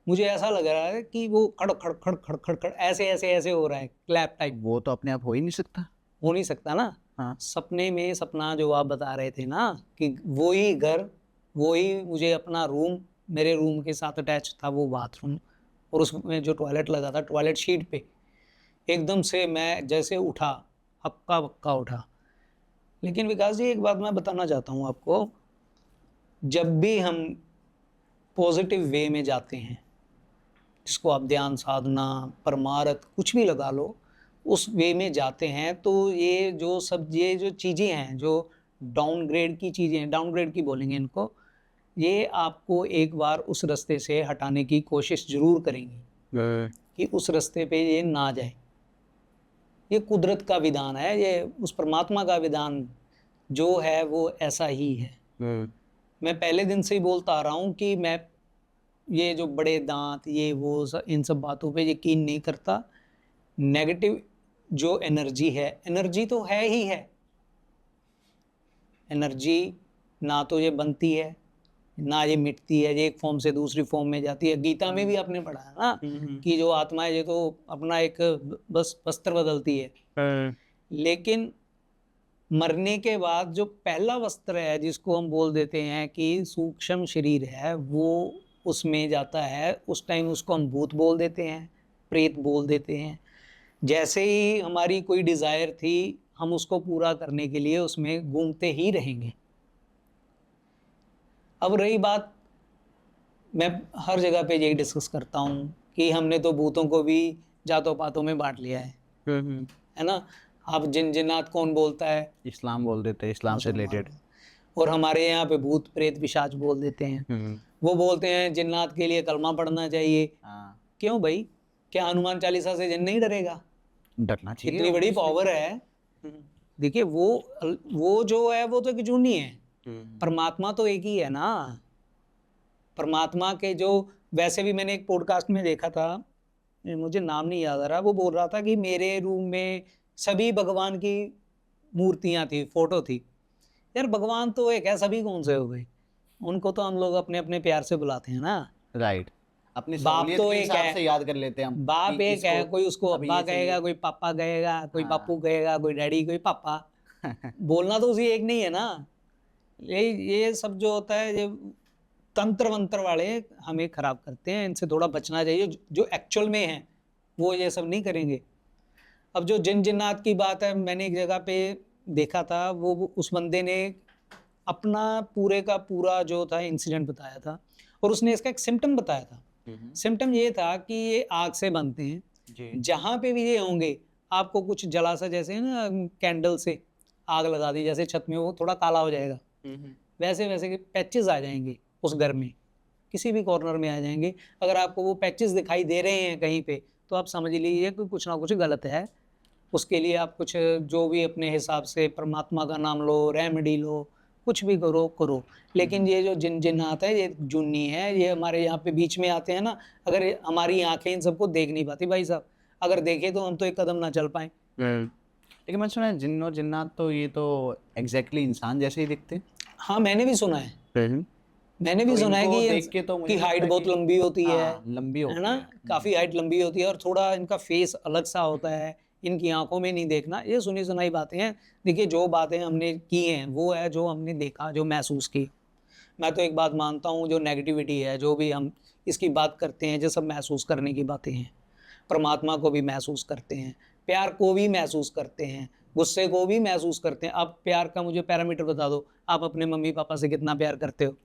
मुझे ऐसा लग रहा है कि वो खड़ खड़ खड़ खड़ खड़ खड़ ऐसे ऐसे ऐसे हो रहा है, क्लैप टाइप। वो तो अपने आप हो ही नहीं सकता। हो नहीं सकता ना। हाँ सपने में सपना जो आप बता रहे थे ना, कि वही घर, वही मुझे अपना रूम, मेरे रूम के साथ अटैच था वो बाथरूम, और उसमें जो टॉयलेट लगा था, टॉयलेट शीट पे एकदम से मैं जैसे उठा, हक्का बक्का उठा। लेकिन विकास जी, एक बात मैं बताना चाहता हूँ आपको, जब भी हम पॉजिटिव वे में जाते हैं, जिसको आप ध्यान साधना, परमार्थ कुछ भी लगा लो, उस वे में जाते हैं, तो ये जो चीज़ें हैं, जो डाउनग्रेड की चीज़ें हैं, डाउनग्रेड की बोलेंगे इनको, ये आपको एक बार उस रास्ते से हटाने की कोशिश ज़रूर करेंगी कि उस रास्ते पे ये ना जाए। ये कुदरत का विधान है, ये उस परमात्मा का विधान जो है वो ऐसा ही है। मैं पहले दिन से ही बोलता आ रहा हूँ कि मैं ये जो बड़े दांत, ये वो इन सब बातों पे यकीन नहीं करता। नेगेटिव जो एनर्जी है, एनर्जी तो है ही है, एनर्जी ना तो ये बनती है ना ये मिटती है, ये एक फॉर्म से दूसरी फॉर्म में जाती है। गीता में भी आपने पढ़ा है ना कि जो आत्मा है ये तो अपना एक बस वस्त्र बदलती है, लेकिन मरने के बाद जो पहला वस्त्र है, जिसको हम बोल देते हैं कि सूक्ष्म शरीर है, वो उसमें जाता है। उस टाइम उसको हम भूत बोल देते हैं, प्रेत बोल देते हैं। जैसे ही हमारी कोई डिज़ायर थी, हम उसको पूरा करने के लिए उसमें घूमते ही रहेंगे। अब रही बात, मैं हर जगह पे यही डिस्कस करता हूँ कि हमने तो भूतों को भी जातों पातों में बांट लिया है ना। आप जिन्नात कौन बोलता है? इस्लाम बोल देते हैं, इस्लाम से रिलेटेड। और हमारे यहाँ पे भूत प्रेत पिशाच बोल देते हैं। वो बोलते हैं जिन्नात के लिए कलमा पढ़ना चाहिए। क्यों भाई, क्या हनुमान चालीसा से जिन नहीं डरेगा? डरना चाहिए, इतनी बड़ी पावर है। देखिए वो जो है वो तो एक जूनी है, परमात्मा तो एक ही है ना। परमात्मा के जो, वैसे भी मैंने एक पॉडकास्ट में देखा था, मुझे नाम नहीं याद आ रहा, वो बोल रहा था कि मेरे रूम में सभी भगवान की मूर्तियां थी, फोटो थी, यार भगवान तो एक है, सभी कौन से हो गए, उनको तो हम लोग अपने अपने प्यार से बुलाते हैं ना। राइट, अपनी बाप सहूलियत तो के एक हिसाब है, से याद कर लेते हैं हम बाप कि एक है, इसको कोई उसको अभी अब्बा ये कहेगा, चाहिए। कोई पापा कहेगा, कोई हाँ। बापू कहेगा, कोई डैडी, कोई पापा। बोलना तो उसी एक नहीं है ना। ये सब जो होता है, ये तंत्र वंत्र वाले हमें खराब करते हैं, इनसे थोड़ा बचना चाहिए। जो एक्चुअल में है वो ये सब नहीं करेंगे। अब जो जिन जिन्नात की बात है, मैंने एक जगह पे देखा था, वो उस बंदे ने अपना पूरे का पूरा जो था इंसिडेंट बताया था, और उसने इसका एक सिम्टम बताया था। सिम्टम ये था कि ये आग से बनते हैं, जी। जहाँ पे भी ये होंगे आपको कुछ जलासा, जैसे ना कैंडल से आग लगा दी, जैसे छत में वो थोड़ा काला हो जाएगा, वैसे वैसे के पैचेस आ जाएंगे उस घर में, किसी भी कॉर्नर में आ जाएंगे। अगर आपको वो पैचेस दिखाई दे रहे हैं कहीं पे, तो आप समझ लीजिए कि कुछ ना कुछ गलत है। उसके लिए आप कुछ जो भी अपने हिसाब से परमात्मा का नाम लो, रेमेडी लो, कुछ भी करो करो। लेकिन ये जो जिन जिन्नात है, ये जुन्नी है, ये हमारे यहाँ पे बीच में आते हैं ना, अगर हमारी आंखें इन सबको देख नहीं पाती भाई साहब, अगर देखे तो हम तो एक कदम ना चल पाए। लेकिन मैं सुना है जिन्न और जिन्नात तो ये तो एग्जैक्टली इंसान जैसे ही दिखते हाँ, मैंने भी सुना है, हैं। मैंने भी तो सुना है इनको कि देख के तो मुझे कि लगता हाइट है बहुत कि लंबी होती है हाँ, लंबी होती ना, है। काफ़ी हाइट लंबी होती है, और थोड़ा इनका फेस अलग सा होता है, इनकी आंखों में नहीं देखना। ये सुनी सुनाई बातें हैं। देखिए, जो बातें हमने की हैं वो है जो हमने देखा, जो महसूस की। मैं तो एक बात मानता हूँ, जो नेगेटिविटी है, जो भी हम इसकी बात करते हैं, जो सब महसूस करने की बातें हैं। परमात्मा को भी महसूस करते हैं, प्यार को भी महसूस करते हैं, गुस्से को भी महसूस करते हैं। आप प्यार का मुझे पैरामीटर बता दो, आप अपने मम्मी पापा से कितना प्यार करते हो?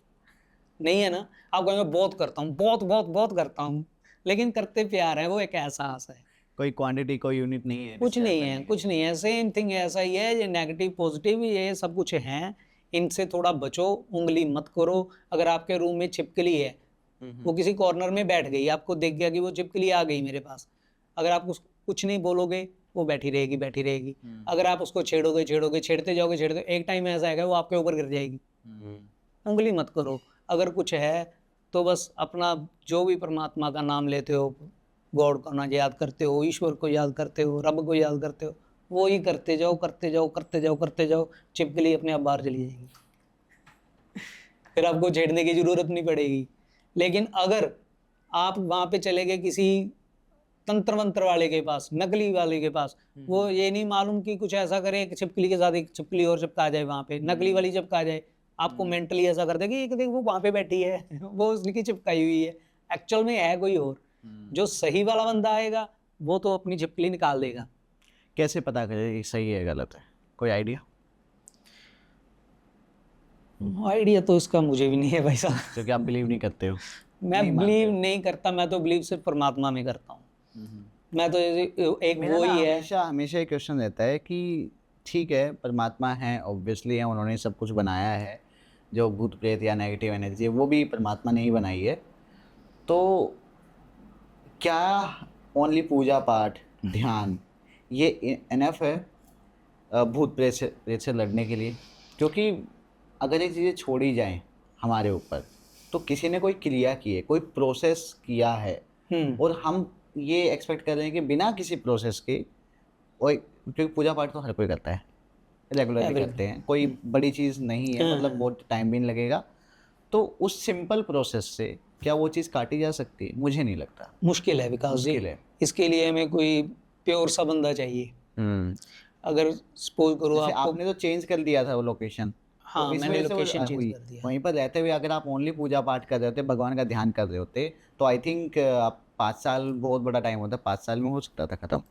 नहीं है ना। आप कहेंगे बहुत करता हूँ, बहुत बहुत बहुत करता हूँ, लेकिन करते प्यार है, वो एक एहसास है, कोई क्वांटिटी कोई यूनिट नहीं है कुछ डिस्क्राइब नहीं है, करने के कुछ लिए। नहीं है। सेम थिंग ऐसा ही है, ये नेगेटिव पॉजिटिव ये सब कुछ है। इनसे थोड़ा बचो, उंगली मत करो। अगर आपके रूम में छिपकली है, वो किसी कॉर्नर में बैठ गई, आपको देख गया कि वो छिपकली आ गई मेरे पास, अगर आप कुछ नहीं बोलोगे, वो बैठी रहेगी बैठी रहेगी। अगर आप उसको छेड़ोगे छेड़ोगे, छेड़ते जाओगे छेड़ते, एक टाइम ऐसा आएगा वो आपके ऊपर गिर जाएगी। उंगली मत करो। अगर कुछ है तो बस अपना जो भी परमात्मा का नाम लेते हो, गॉड को ना याद करते हो, ईश्वर को याद करते हो, रब को याद करते हो, वो ही करते जाओ करते जाओ करते जाओ करते जाओ, छिपकली अपने आप बाहर चली जाएगी, फिर आपको छेड़ने की जरूरत नहीं पड़ेगी। लेकिन अगर आप वहां पे चले गए किसी तंत्र मंत्र वाले के पास, नकली वाले के पास, वो ये नहीं मालूम कि कुछ ऐसा करे कि छिपकली के साथ एक छिपकली और चिपका जाए, वहां पे नकली वाली चिपका जाए, आपको मेंटली ऐसा कर दे कि देख वो वहां पे बैठी है वो उसकी चिपकाई हुई है, एक्चुअल में है कोई और। जो सही वाला बंदा आएगा वो तो अपनी छिपकली निकाल देगा। कैसे पता करें कि सही है गलत है, कोई आइडिया? आइडिया तो इसका मुझे भी नहीं है भाई साहब। क्योंकि आप बिलीव नहीं करते हो। मैं नहीं मानते बिलीव हो। नहीं करता, मैं तो बिलीव सिर्फ परमात्मा में करता हूँ। मैं तो एक मेरा वो ना ही है। हमेशा हमेशा एक क्वेश्चन रहता है कि ठीक है परमात्मा है, ऑब्वियसली है, उन्होंने सब कुछ बनाया है, जो भूत प्रेत या नेगेटिव एनर्जी है वो भी परमात्मा ने ही बनाई है, तो क्या ओनली पूजा पाठ ध्यान ये इनफ है भूत प्रेत से लड़ने के लिए? क्योंकि अगर ये चीज़ें छोड़ी जाएं हमारे ऊपर, तो किसी ने कोई क्रिया की है, कोई प्रोसेस किया है, और हम ये एक्सपेक्ट कर रहे हैं कि बिना किसी प्रोसेस के, और क्योंकि पूजा पाठ तो हर कोई करता है, रेगुलरली करते हैं, कोई बड़ी चीज़ नहीं है, मतलब बहुत टाइम भी नहीं लगेगा, तो उस सिंपल प्रोसेस से क्या वो चीज़ काटी जा सकती है? मुझे नहीं लगता। मुश्किल है विकास जी। मुश्किल है। इसके लिए हमें कोई प्योर सा बंदा चाहिए। अगर सपोज करो जैसे आपको, आपने तो चेंज कर दिया था वो लोकेशन, हाँ तो इस मैंने वजह से वो लोकेशन चेंज हुई। कर दिया। वहीं पर रहते हुए अगर आप ओनली पूजा पाठ कर रहे होते, भगवान का ध्यान कर रहे होते, तो आई थिंक आप 5 साल बहुत बड़ा टाइम होता है, 5 साल में हो सकता था ख़त्म।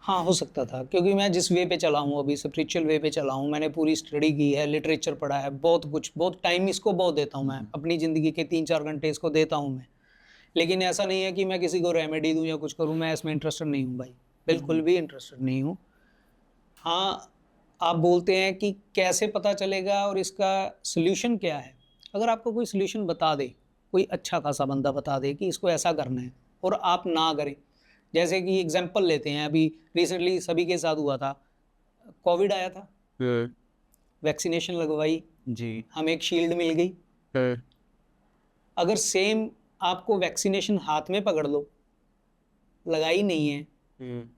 हाँ हो सकता था, क्योंकि मैं जिस वे पे चला हूँ अभी, स्पिरिचुअल वे पे चला हूँ, मैंने पूरी स्टडी की है, लिटरेचर पढ़ा है, बहुत कुछ, बहुत टाइम इसको बहुत देता हूँ मैं, अपनी ज़िंदगी के 3-4 घंटे इसको देता हूँ मैं। लेकिन ऐसा नहीं है कि मैं किसी को रेमेडी दूँ या कुछ करूँ, मैं इसमें इंटरेस्टेड नहीं हूँ भाई, बिल्कुल भी इंटरेस्टेड नहीं हूँ। हाँ, आप बोलते हैं कि कैसे पता चलेगा और इसका सल्यूशन क्या है। अगर आपको कोई सल्यूशन बता दे, कोई अच्छा खासा बंदा बता दे कि इसको ऐसा करना है, और आप ना करें, जैसे कि एग्जांपल लेते हैं, अभी रिसेंटली सभी के साथ हुआ था, कोविड आया था, वैक्सीनेशन लगवाई, जी। हमें एक शील्ड मिल गई। अगर सेम आपको वैक्सीनेशन हाथ में पकड़ लो, लगाई नहीं है,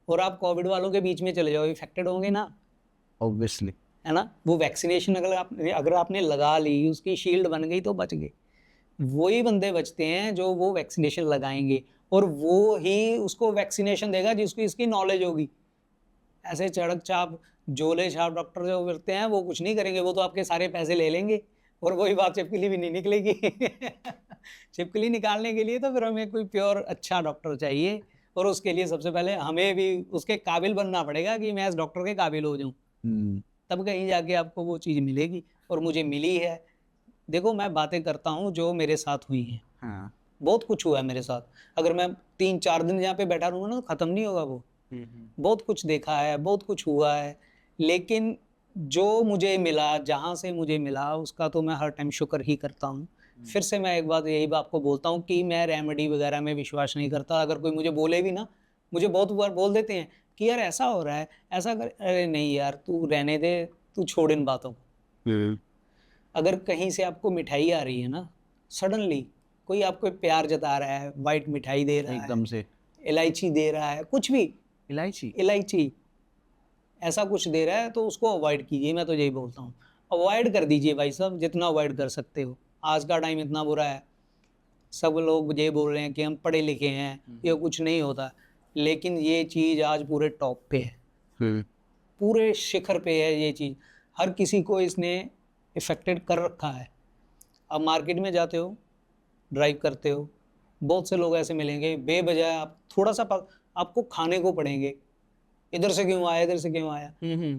और आप कोविड वालों के बीच में चले जाओ, इफेक्टेड होंगे ना। ऑब्वियसली। है ना। वो वैक्सीनेशन अगर आपने लगा ली, उसकी शील्ड बन गई तो बच गए। वही बंदे बचते हैं जो वो वैक्सीनेशन लगाएंगे, और वो ही उसको वैक्सीनेशन देगा जिसको इसकी नॉलेज होगी। ऐसे चड़क चाप झोले छाप डॉक्टर जो करते हैं वो कुछ नहीं करेंगे, वो तो आपके सारे पैसे ले लेंगे और वही बात छिपकली भी नहीं निकलेगी। छिपकली निकालने के लिए तो फिर हमें कोई प्योर अच्छा डॉक्टर चाहिए, और उसके लिए सबसे पहले हमें भी उसके काबिल बनना पड़ेगा कि मैं इस डॉक्टर के काबिल हो जाऊँ, तब कहीं जाके आपको वो चीज़ मिलेगी। और मुझे मिली है। देखो, मैं बातें करता हूँ जो मेरे साथ हुई हैं। हाँ। बहुत कुछ हुआ है मेरे साथ। अगर मैं 3-4 दिन यहाँ पे बैठा रहूँगा ना, तो ख़त्म नहीं होगा वो। बहुत कुछ देखा है, बहुत कुछ हुआ है, लेकिन जो मुझे मिला, जहाँ से मुझे मिला, उसका तो मैं हर टाइम शुक्र ही करता हूँ। फिर से मैं एक बात यही आपको बोलता हूँ कि मैं रेमेडी वगैरह में विश्वास नहीं करता। अगर कोई मुझे बोले भी ना, मुझे बहुत बार बोल देते हैं कि यार ऐसा हो रहा है, ऐसा कर, अरे नहीं यार, तू रहने दे, तू छोड़ इन बातों को। अगर कहीं से आपको मिठाई आ रही है ना, सडनली कोई आपको प्यार जता रहा है, वाइट मिठाई दे रहा है, एकदम से इलायची दे रहा है, कुछ भी, इलायची ऐसा कुछ दे रहा है, तो उसको अवॉइड कीजिए। मैं तो यही बोलता हूँ, अवॉइड कर दीजिए भाई साहब, जितना अवॉइड कर सकते हो। आज का टाइम इतना बुरा है, सब लोग ये बोल रहे हैं कि हम पढ़े लिखे हैं, ये कुछ नहीं होता, लेकिन ये चीज़ आज पूरे टॉप पे है, पूरे शिखर पे है ये चीज़। हर किसी को इसने इफेक्टेड कर रखा है। अब मार्केट में जाते हो, ड्राइव करते हो, बहुत से लोग ऐसे मिलेंगे, बेवजह आप थोड़ा सा आपको खाने को पड़ेंगे, इधर से क्यों आया, इधर से क्यों आया।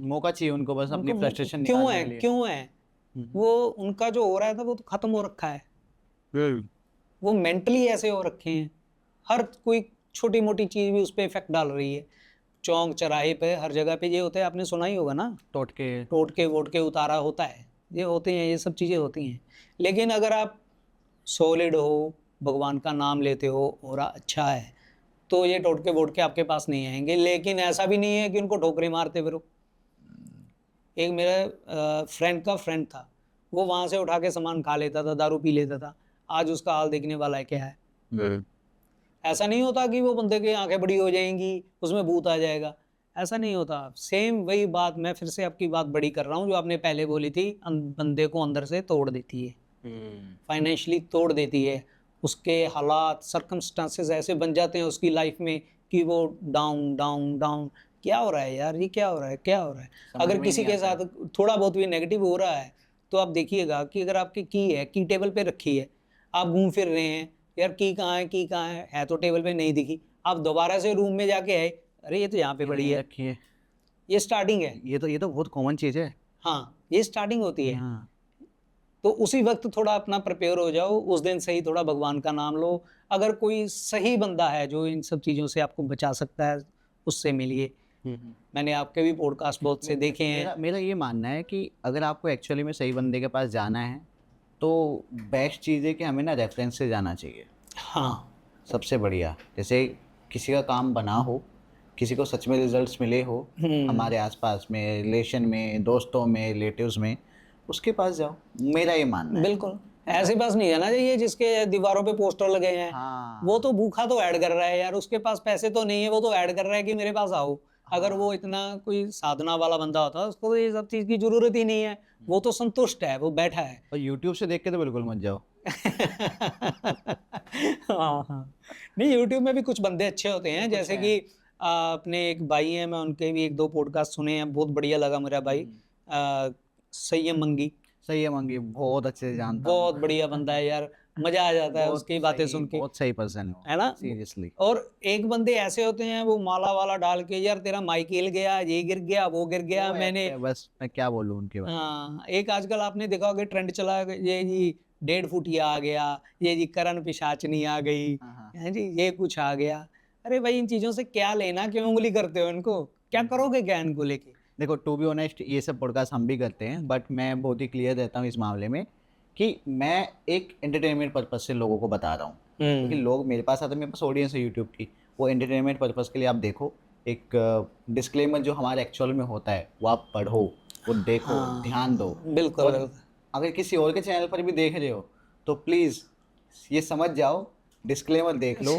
मौका चाहिए उनको बस अपनी फ्रस्ट्रेशन क्यों निकालने है, के लिए। क्यों है, वो उनका जो हो रहा है था वो तो खत्म हो रखा है। वो मेंटली ऐसे हो रखे हैं, हर कोई छोटी मोटी चीज़ भी उस पर इफेक्ट डाल रही है। चौक चौराहे पे हर जगह पे ये होता है, आपने सुना ही होगा ना, टोटके वोट के उतारा होता है, ये होते हैं, ये सब चीज़ें होती हैं। लेकिन अगर आप सॉलिड हो, भगवान का नाम लेते हो, और अच्छा है, तो ये टोटके वोट के आपके पास नहीं आएंगे। लेकिन ऐसा भी नहीं है कि उनको ठोकरे मारते फिरो। एक मेरा फ्रेंड का फ्रेंड था, वो वहाँ से उठा के सामान खा लेता था, दारू पी लेता था। आज उसका हाल देखने वाला है क्या है। ऐसा नहीं होता कि वो बंदे की आंखें बड़ी हो जाएंगी, उसमें भूत आ जाएगा, ऐसा नहीं होता। सेम वही बात मैं फिर से आपकी बात बड़ी कर रहा हूँ जो आपने पहले बोली थी, बंदे को अंदर से तोड़ देती है, फाइनेंशियली तोड़ देती है। उसके हालात, सर्कमस्टांसेस ऐसे बन जाते हैं उसकी लाइफ में कि वो डाउन डाउन डाउन, क्या हो रहा है यार, ये क्या हो रहा है, क्या हो रहा है। अगर किसी के साथ थोड़ा बहुत भी नेगेटिव हो रहा है, तो आप देखिएगा कि अगर आपकी की टेबल पे रखी है, आप घूम फिर रहे हैं, यार की कहाँ है, की कहाँ है तो टेबल पे नहीं दिखी, आप दोबारा से रूम में जाके आए, अरे ये तो यहाँ पे पड़ी है, रखिए। ये स्टार्टिंग है, ये तो बहुत कॉमन चीज़ है। हाँ, ये स्टार्टिंग होती है। हाँ। तो उसी वक्त थोड़ा अपना प्रिपेयर हो जाओ, उस दिन से ही थोड़ा भगवान का नाम लो। अगर कोई सही बंदा है जो इन सब चीज़ों से आपको बचा सकता है, उससे मिलिए। मैंने आपके भी पॉडकास्ट बहुत से देखे हैं। मेरा ये मानना है कि अगर आपको एक्चुअली में सही बंदे के पास जाना है, तो बेस्ट चीज़ है कि हमें ना रेफरेंस से जाना चाहिए। हाँ, सबसे बढ़िया। जैसे किसी का काम बना हो, किसी को सच में रिजल्ट्स मिले हो, हमारे आसपास में, रिलेशन में, दोस्तों में, रिलेटिव्स में, उसके पास जाओ। मेरा ये मानना है। बिल्कुल, ऐसे पास नहीं जाना चाहिए जिसके दीवारों पे पोस्टर लगे हैं। हाँ। वो तो भूखा तो ऐड कर रहा है यार, उसके पास पैसे तो नहीं है, वो तो ऐड कर रहा है कि मेरे पास आओ। हाँ। अगर वो इतना कोई साधना वाला बंदा होता, उसको तो ये सब चीज़ की जरूरत ही नहीं है, वो तो संतुष्ट है, वो बैठा है। और यूट्यूब से देख के तो बिल्कुल मत जाओ। हाँ, नहीं, यूट्यूब में भी कुछ बंदे अच्छे होते हैं, जैसे कि अपने एक भाई हैं, मैं उनके भी 1-2 पॉडकास्ट सुने हैं, बहुत बढ़िया लगा मेरा भाई, संयम मंगी बहुत अच्छे से जानता हूँ, बहुत बढ़िया बंदा है यार, मजा आ जाता है उसकी बातें सुन के। बहुत सही पर्सन है ना, सीरियसली। और एक बंदे ऐसे होते हैं, वो माला वाला डाल के, यार तेरा माइक हिल गया, ये गिर गया, वो गिर गया, मैंने बस मैं क्या बोलूँ उनके बारे में। हाँ, एक आजकल आपने देखा होगा ट्रेंड चला, ये जी 1.5 फुटिया आ गया, ये जी करण पिशाचनी आ गई है जी, ये कुछ आ गया। अरे भाई, इन चीज़ों से क्या लेना, क्यों उंगली करते हो इनको, क्या करोगे क्या इनको लेके। देखो, टू बी ऑनेस्ट, ये सब पॉडकास्ट हम भी करते हैं, बट मैं बहुत ही क्लियर रहता हूँ इस मामले में कि मैं एक एंटरटेनमेंट पर्पज से लोगों को बता रहा हूँ, क्योंकि लोग मेरे पास आते हैं, मेरे पास ऑडियंस है यूट्यूब की, वो एंटरटेनमेंट पर्पज के लिए आप देखो। एक डिस्क्लेमर जो हमारे एक्चुअल में होता है वो आप पढ़ो, वो देखो, ध्यान दो। बिल्कुल। और अगर किसी और के चैनल पर भी देख रहे हो तो प्लीज़ ये समझ जाओ, डिस्क्लेमर देख लो,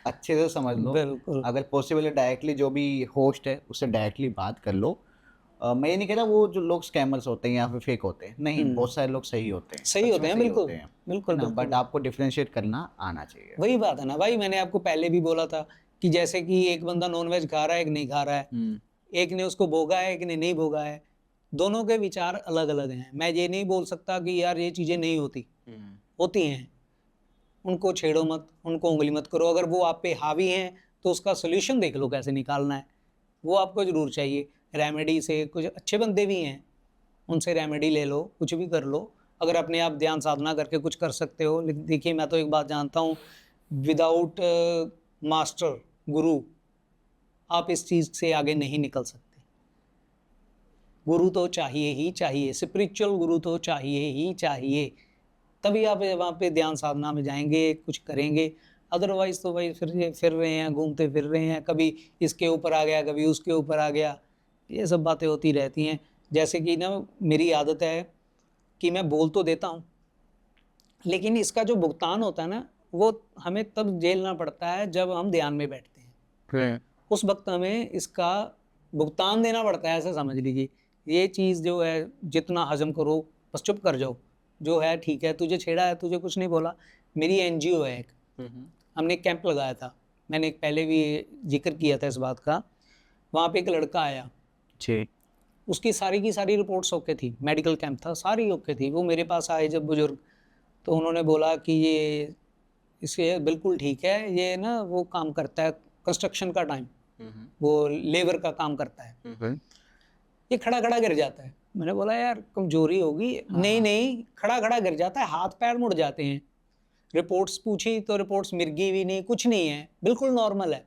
अच्छे से समझ लो। बिल्कुल। अगर पॉसिबल है, डायरेक्टली जो भी होस्ट है उससे डायरेक्टली बात कर लो। मैं ये नहीं कह रहा वो जो लोग स्कैमर्स होते हैं या फिर फेक होते हैं, नहीं, बहुत सारे लोग सही होते हैं, सही सच होते में हैं, सही बिल्कुल होते हैं, बिल्कुल है ना, बिल्कुल। बट आपको डिफरेंशिएट करना आना चाहिए। वही बात है ना भाई, मैंने आपको पहले भी बोला था कि जैसे कि एक बंदा नॉनवेज खा रहा है, एक नहीं खा रहा है, एक ने उसको भोगा है, एक ने नहीं भोगा है, दोनों के विचार अलग अलग हैं। मैं ये नहीं बोल सकता कि यार ये चीज़ें नहीं होती, होती हैं। उनको छेड़ो मत, उनको उंगली मत करो। अगर वो आप पे हावी हैं तो उसका सोल्यूशन देख लो कैसे निकालना है, वो आपको ज़रूर चाहिए। रेमेडी से कुछ अच्छे बंदे भी हैं, उनसे रेमेडी ले लो, कुछ भी कर लो। अगर अपने आप ध्यान साधना करके कुछ कर सकते हो। लेकिन देखिए, मैं तो एक बात जानता हूँ, विदाउट मास्टर, गुरु, आप इस चीज़ से आगे नहीं निकल सकते। गुरु तो चाहिए ही चाहिए, स्पिरिचुअल गुरु तो चाहिए ही चाहिए, तभी आप वहाँ पे ध्यान साधना में जाएंगे, कुछ करेंगे। अदरवाइज तो भाई फिर रहे हैं, घूमते फिर रहे हैं, कभी इसके ऊपर आ गया, कभी उसके ऊपर आ गया, ये सब बातें होती रहती हैं। जैसे कि ना, मेरी आदत है कि मैं बोल तो देता हूँ, लेकिन इसका जो भुगतान होता है ना, वो हमें तब झेलना पड़ता है जब हम ध्यान में बैठते हैं। उस वक्त हमें इसका भुगतान देना पड़ता है, ऐसा समझ लीजिए। ये चीज़ जो है, जितना हजम करो, बस चुप कर जाओ। जो है ठीक है, तुझे छेड़ा है, तुझे कुछ नहीं बोला। मेरी एनजीओ है एक, हमने एक कैंप लगाया था, मैंने एक पहले भी जिक्र किया था इस बात का। वहाँ पे एक लड़का आया, उसकी सारी की सारी रिपोर्ट्स ओके थी, मेडिकल कैंप था, सारी ओके थी। वो मेरे पास आए जब बुजुर्ग, तो उन्होंने बोला कि ये इसके बिल्कुल ठीक है, ये ना वो काम करता है कंस्ट्रक्शन का टाइम, वो लेबर का काम करता है, ये खड़ा खड़ा गिर जाता है। मैंने बोला यार कमजोरी होगी। नहीं नहीं, खड़ा खड़ा गिर जाता है, हाथ पैर मुड़ जाते हैं। रिपोर्ट्स पूछी तो रिपोर्ट्स मिर्गी भी नहीं, कुछ नहीं है, बिल्कुल नॉर्मल है।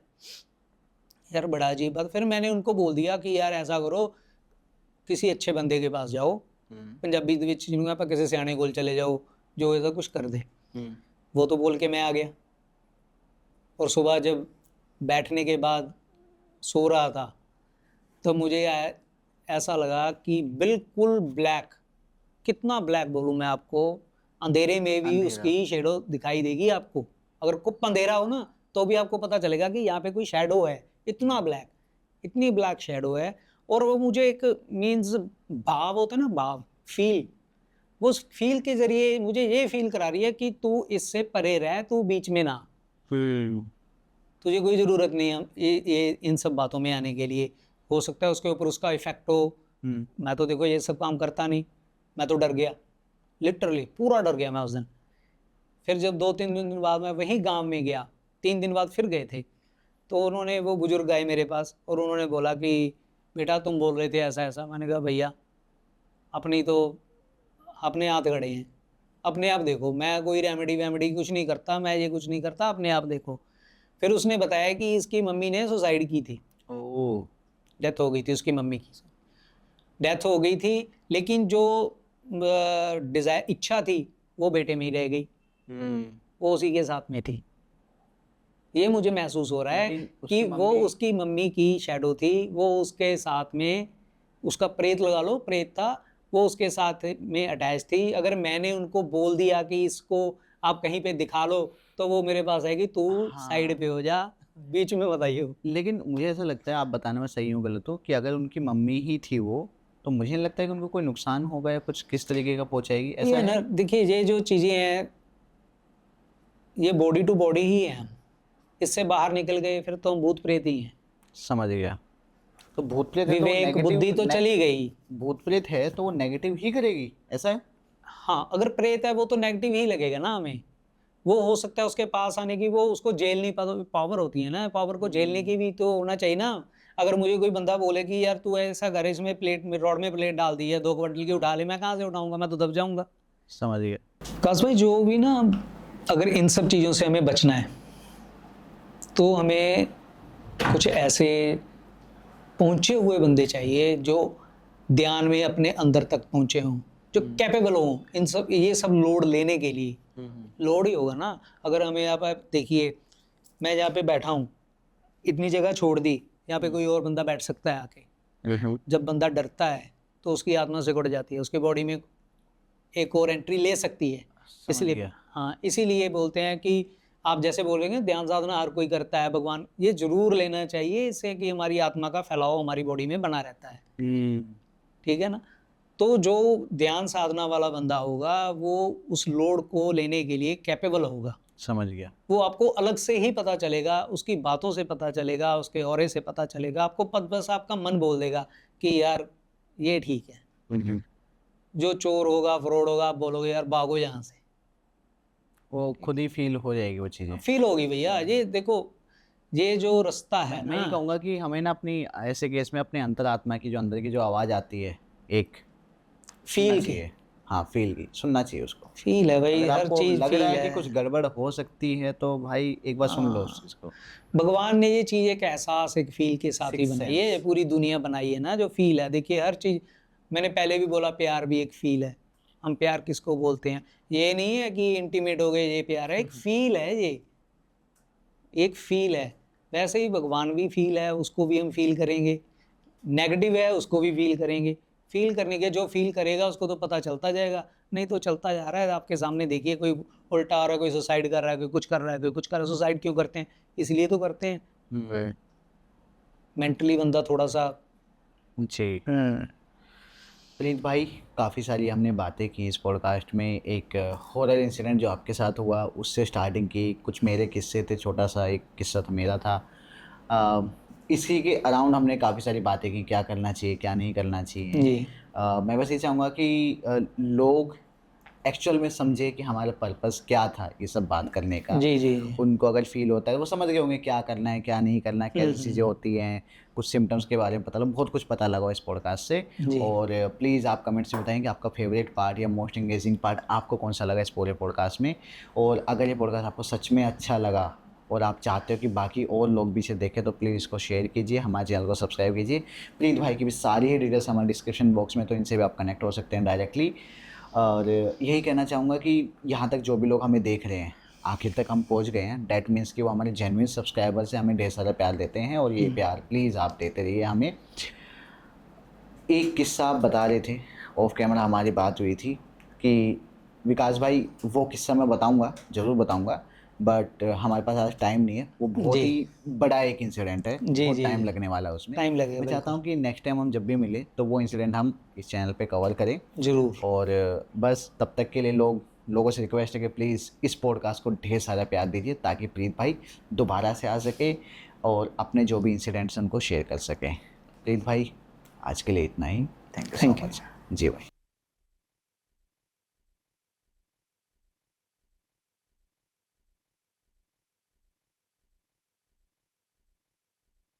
यार बड़ा अजीब बात। फिर मैंने उनको बोल दिया कि यार ऐसा करो, किसी अच्छे बंदे के पास जाओ, पंजाबी ਦੇ ਵਿੱਚ ਜਿਹਨੂੰ ਆਪਾਂ ਕਿਸੇ ਸਿਆਣੇ ਕੋਲ चले जाओ जो ऐसा कुछ कर दे। वो तो बोल के मैं आ गया, और सुबह जब बैठने के बाद सो रहा था, तो मुझे ऐसा लगा कि बिल्कुल ब्लैक, कितना ब्लैक बोलूँ मैं आपको, अंधेरे में भी उसकी शेडो दिखाई देगी आपको। अगर कुप अंधेरा हो ना, तो भी आपको पता चलेगा कि यहाँ पे कोई शेडो है। इतना ब्लैक, इतनी ब्लैक शेडो है। और वो मुझे एक मीन्स भाव होता है ना, भाव, फील, वो फील के जरिए मुझे ये फील करा रही है कि तू इससे परे रह, तू बीच में ना, तुझे कोई ज़रूरत नहीं है ये इन सब बातों में आने के लिए। हो सकता है उसके ऊपर उसका इफेक्ट हो। मैं तो देखो ये सब काम करता नहीं, मैं तो डर गया, लिटरली पूरा डर गया मैं उस दिन। फिर जब 2-3 दिन बाद मैं वहीं गांव में गया, 3 दिन बाद फिर गए थे, तो उन्होंने, वो बुजुर्ग आए मेरे पास और उन्होंने बोला कि बेटा तुम बोल रहे थे ऐसा ऐसा। मैंने कहा भैया अपनी तो अपने हाथ खड़े हैं, अपने आप देखो, मैं कोई रेमेडी वेमेडी कुछ नहीं करता, मैं ये कुछ नहीं करता, अपने आप देखो। फिर उसने बताया कि इसकी मम्मी ने सुसाइड की थी, डेथ हो गई थी उसकी मम्मी की, डेथ हो गई थी, लेकिन जो डिजायर, इच्छा थी, वो बेटे में ही रह गई, वो उसी के साथ में थी। ये मुझे महसूस हो रहा है कि वो उसकी मम्मी की शैडो थी, वो उसके साथ में, उसका प्रेत लगा लो, प्रेत था, वो उसके साथ में अटैच थी। अगर मैंने उनको बोल दिया कि इसको आप कहीं पे दिखा लो, तो वो मेरे पास आएगी, तू साइड पे हो जा, बीच में बताइए। लेकिन मुझे ऐसा लगता है, आप बताने में सही हूँ गलत हो, कि अगर उनकी मम्मी ही थी वो, तो मुझे नहीं लगता है कि उनको कोई नुकसान होगा या कुछ किस तरीके का पहुंचाएगी, ऐसा है? देखिए ये जो चीज़ें हैं, ये बॉडी टू बॉडी ही है, इससे बाहर निकल गए फिर तो हम भूत प्रेत ही हैं। समझ गया। तो भूत प्रेत है तो विवेक बुद्धि तो चली गई। भूत प्रेत है तो वो नेगेटिव ही करेगी, ऐसा है? हाँ, अगर प्रेत है वो तो नेगेटिव ही लगेगा ना हमें। वो हो सकता है उसके पास आने की, वो उसको झेलने की पावर होती है ना, पावर को झेलने की भी तो होना चाहिए ना। अगर मुझे कोई बंदा बोले कि यार तू ऐसा कर, इसमें प्लेट में, रॉड में प्लेट डाल दी है, 2 क्विंटल की उठा ले, मैं कहाँ से उठाऊंगा, मैं तो दब जाऊंगा। समझ गया। काश भाई, जो भी ना, अगर इन सब चीज़ों से हमें बचना है तो हमें कुछ ऐसे पहुँचे हुए बंदे चाहिए जो ध्यान में अपने अंदर तक पहुँचे हों, जो कैपेबल हों इन सब, ये सब लोड लेने के लिए। लोड ही होगा ना। अगर हमें यहाँ पर देखिए, मैं जहाँ पे बैठा हूँ, इतनी जगह छोड़ दी, यहाँ पे कोई और बंदा बैठ सकता है आके। जब बंदा डरता है तो उसकी आत्मा सिकुड़ जाती है, उसकी बॉडी में एक और एंट्री ले सकती है। इसलिए हाँ, इसीलिए बोलते हैं कि आप जैसे बोलेंगे ध्यान साधना हर कोई करता है, भगवान, ये जरूर लेना चाहिए, इससे कि हमारी आत्मा का फैलाव हमारी बॉडी में बना रहता है। ठीक है ना। तो जो ध्यान साधना वाला बंदा होगा वो उस लोड को लेने के लिए कैपेबल होगा। समझ गया। वो आपको अलग से ही पता चलेगा, उसकी बातों से पता चलेगा, उसके ऑरे से पता चलेगा, आपको बस आपका मन बोल देगा कि यार ये ठीक है। जो चोर होगा, फ्रॉड होगा, आप बोलोगे यार भागो यहाँ से, वो खुद ही फील हो जाएगी वो चीज़ें। फील होगी भैया। ये देखो, ये जो रास्ता है मैं ये ना, कहूँगा कि हमें ना अपनी ऐसे केस में अपने अंतरात्मा की जो अंदर की जो आवाज़ आती है, एक सुनना फील की, चाहिए। हाँ, फील की सुनना चाहिए उसको। फील है भाई, अगर हर आपको चीज लग फील रहा है कि है। कुछ गड़बड़ हो सकती है तो भाई एक बार सुन लो उस चीज़ को। भगवान ने ये चीज एक एहसास, एक फील के साथ ही Sixth बनाई है, sense। ये पूरी दुनिया बनाई है ना, जो फील है। देखिए हर चीज, मैंने पहले भी बोला प्यार भी एक फील है। हम प्यार किसको बोलते हैं, ये नहीं है कि इंटीमेट हो गए ये प्यार है, एक फील है, ये एक फील है। वैसे ही भगवान भी फील है, उसको भी हम फील करेंगे। नेगेटिव है उसको भी फील करेंगे। फील करने के, जो फील करेगा उसको तो पता चलता जाएगा, नहीं तो चलता जा रहा है आपके सामने। देखिए कोई उल्टा आ रहा है, कोई सुसाइड कर रहा है, कोई कुछ कर रहा है, कोई कुछ कर रहा है। सुसाइड क्यों करते हैं, इसलिए तो करते हैं, मेंटली बंदा थोड़ा सा। जी। प्रीत भाई, काफ़ी सारी हमने बातें की इस पॉडकास्ट में। एक हॉरर इंसिडेंट जो आपके साथ हुआ उससे स्टार्टिंग की, कुछ मेरे किस्से थे, छोटा सा एक किस्सा तो मेरा था। इसी के अराउंड हमने काफ़ी सारी बातें की, क्या करना चाहिए क्या नहीं करना चाहिए। जी मैं बस ये चाहूँगा कि लोग एक्चुअल में समझे कि हमारा पर्पस क्या था ये सब बात करने का। जी जी जी। उनको अगर फील होता है वो समझ गए होंगे क्या करना है क्या नहीं करना है, कैसी चीज़ें होती हैं, कुछ सिम्टम्स के बारे में पता लगा, बहुत कुछ पता लगा इस पॉडकास्ट से। जी। और प्लीज़ आप कमेंट्स में बताएं कि आपका फेवरेट पार्ट या मोस्ट इंगेजिंग पार्ट आपको कौन सा लगा इस पूरे पॉडकास्ट में। और अगर ये पॉडकास्ट आपको सच में अच्छा लगा और आप चाहते हो कि बाकी और लोग भी इसे देखें तो प्लीज़ इसको शेयर कीजिए, हमारे चैनल को सब्सक्राइब कीजिए। प्रीत भाई की भी सारी ही डिटेल्स हमारे डिस्क्रिप्शन बॉक्स में, तो इनसे भी आप कनेक्ट हो सकते हैं डायरेक्टली। और यही कहना चाहूँगा कि यहाँ तक जो भी लोग हमें देख रहे हैं, आखिर तक हम पहुँच गए हैं, डैट मीन्स कि वो हमारे जेन्युइन सब्सक्राइबर्स हैं, हमें ढेर सारा प्यार देते हैं। और ये प्यार प्लीज़ आप देते रहिए हमें। एक किस्सा आप बता रहे थे, ऑफ कैमरा हमारी बात हुई थी कि विकास भाई वो किस्सा मैं बताऊंगा, ज़रूर बताऊंगा, बट हमारे पास आज टाइम नहीं है। वो बहुत जी ही बड़ा एक इंसिडेंट है, जी बहुत जी टाइम जी। लगने वाला है उसमें। टाइम लगेगा मैं चाहता बिल्कुल, हूँ कि नेक्स्ट टाइम हम जब भी मिले तो वो इंसिडेंट हम इस चैनल पे कवर करें। जरूर। और बस तब तक के लिए लोगों से रिक्वेस्ट है कि प्लीज़ इस पॉडकास्ट को ढेर सारा प्यार दीजिए ताकि प्रीत भाई दोबारा से आ सके और अपने जो भी इंसिडेंट्स उनको शेयर कर सकें। प्रीत भाई आज के लिए इतना ही। Thank you so much. जी भाई।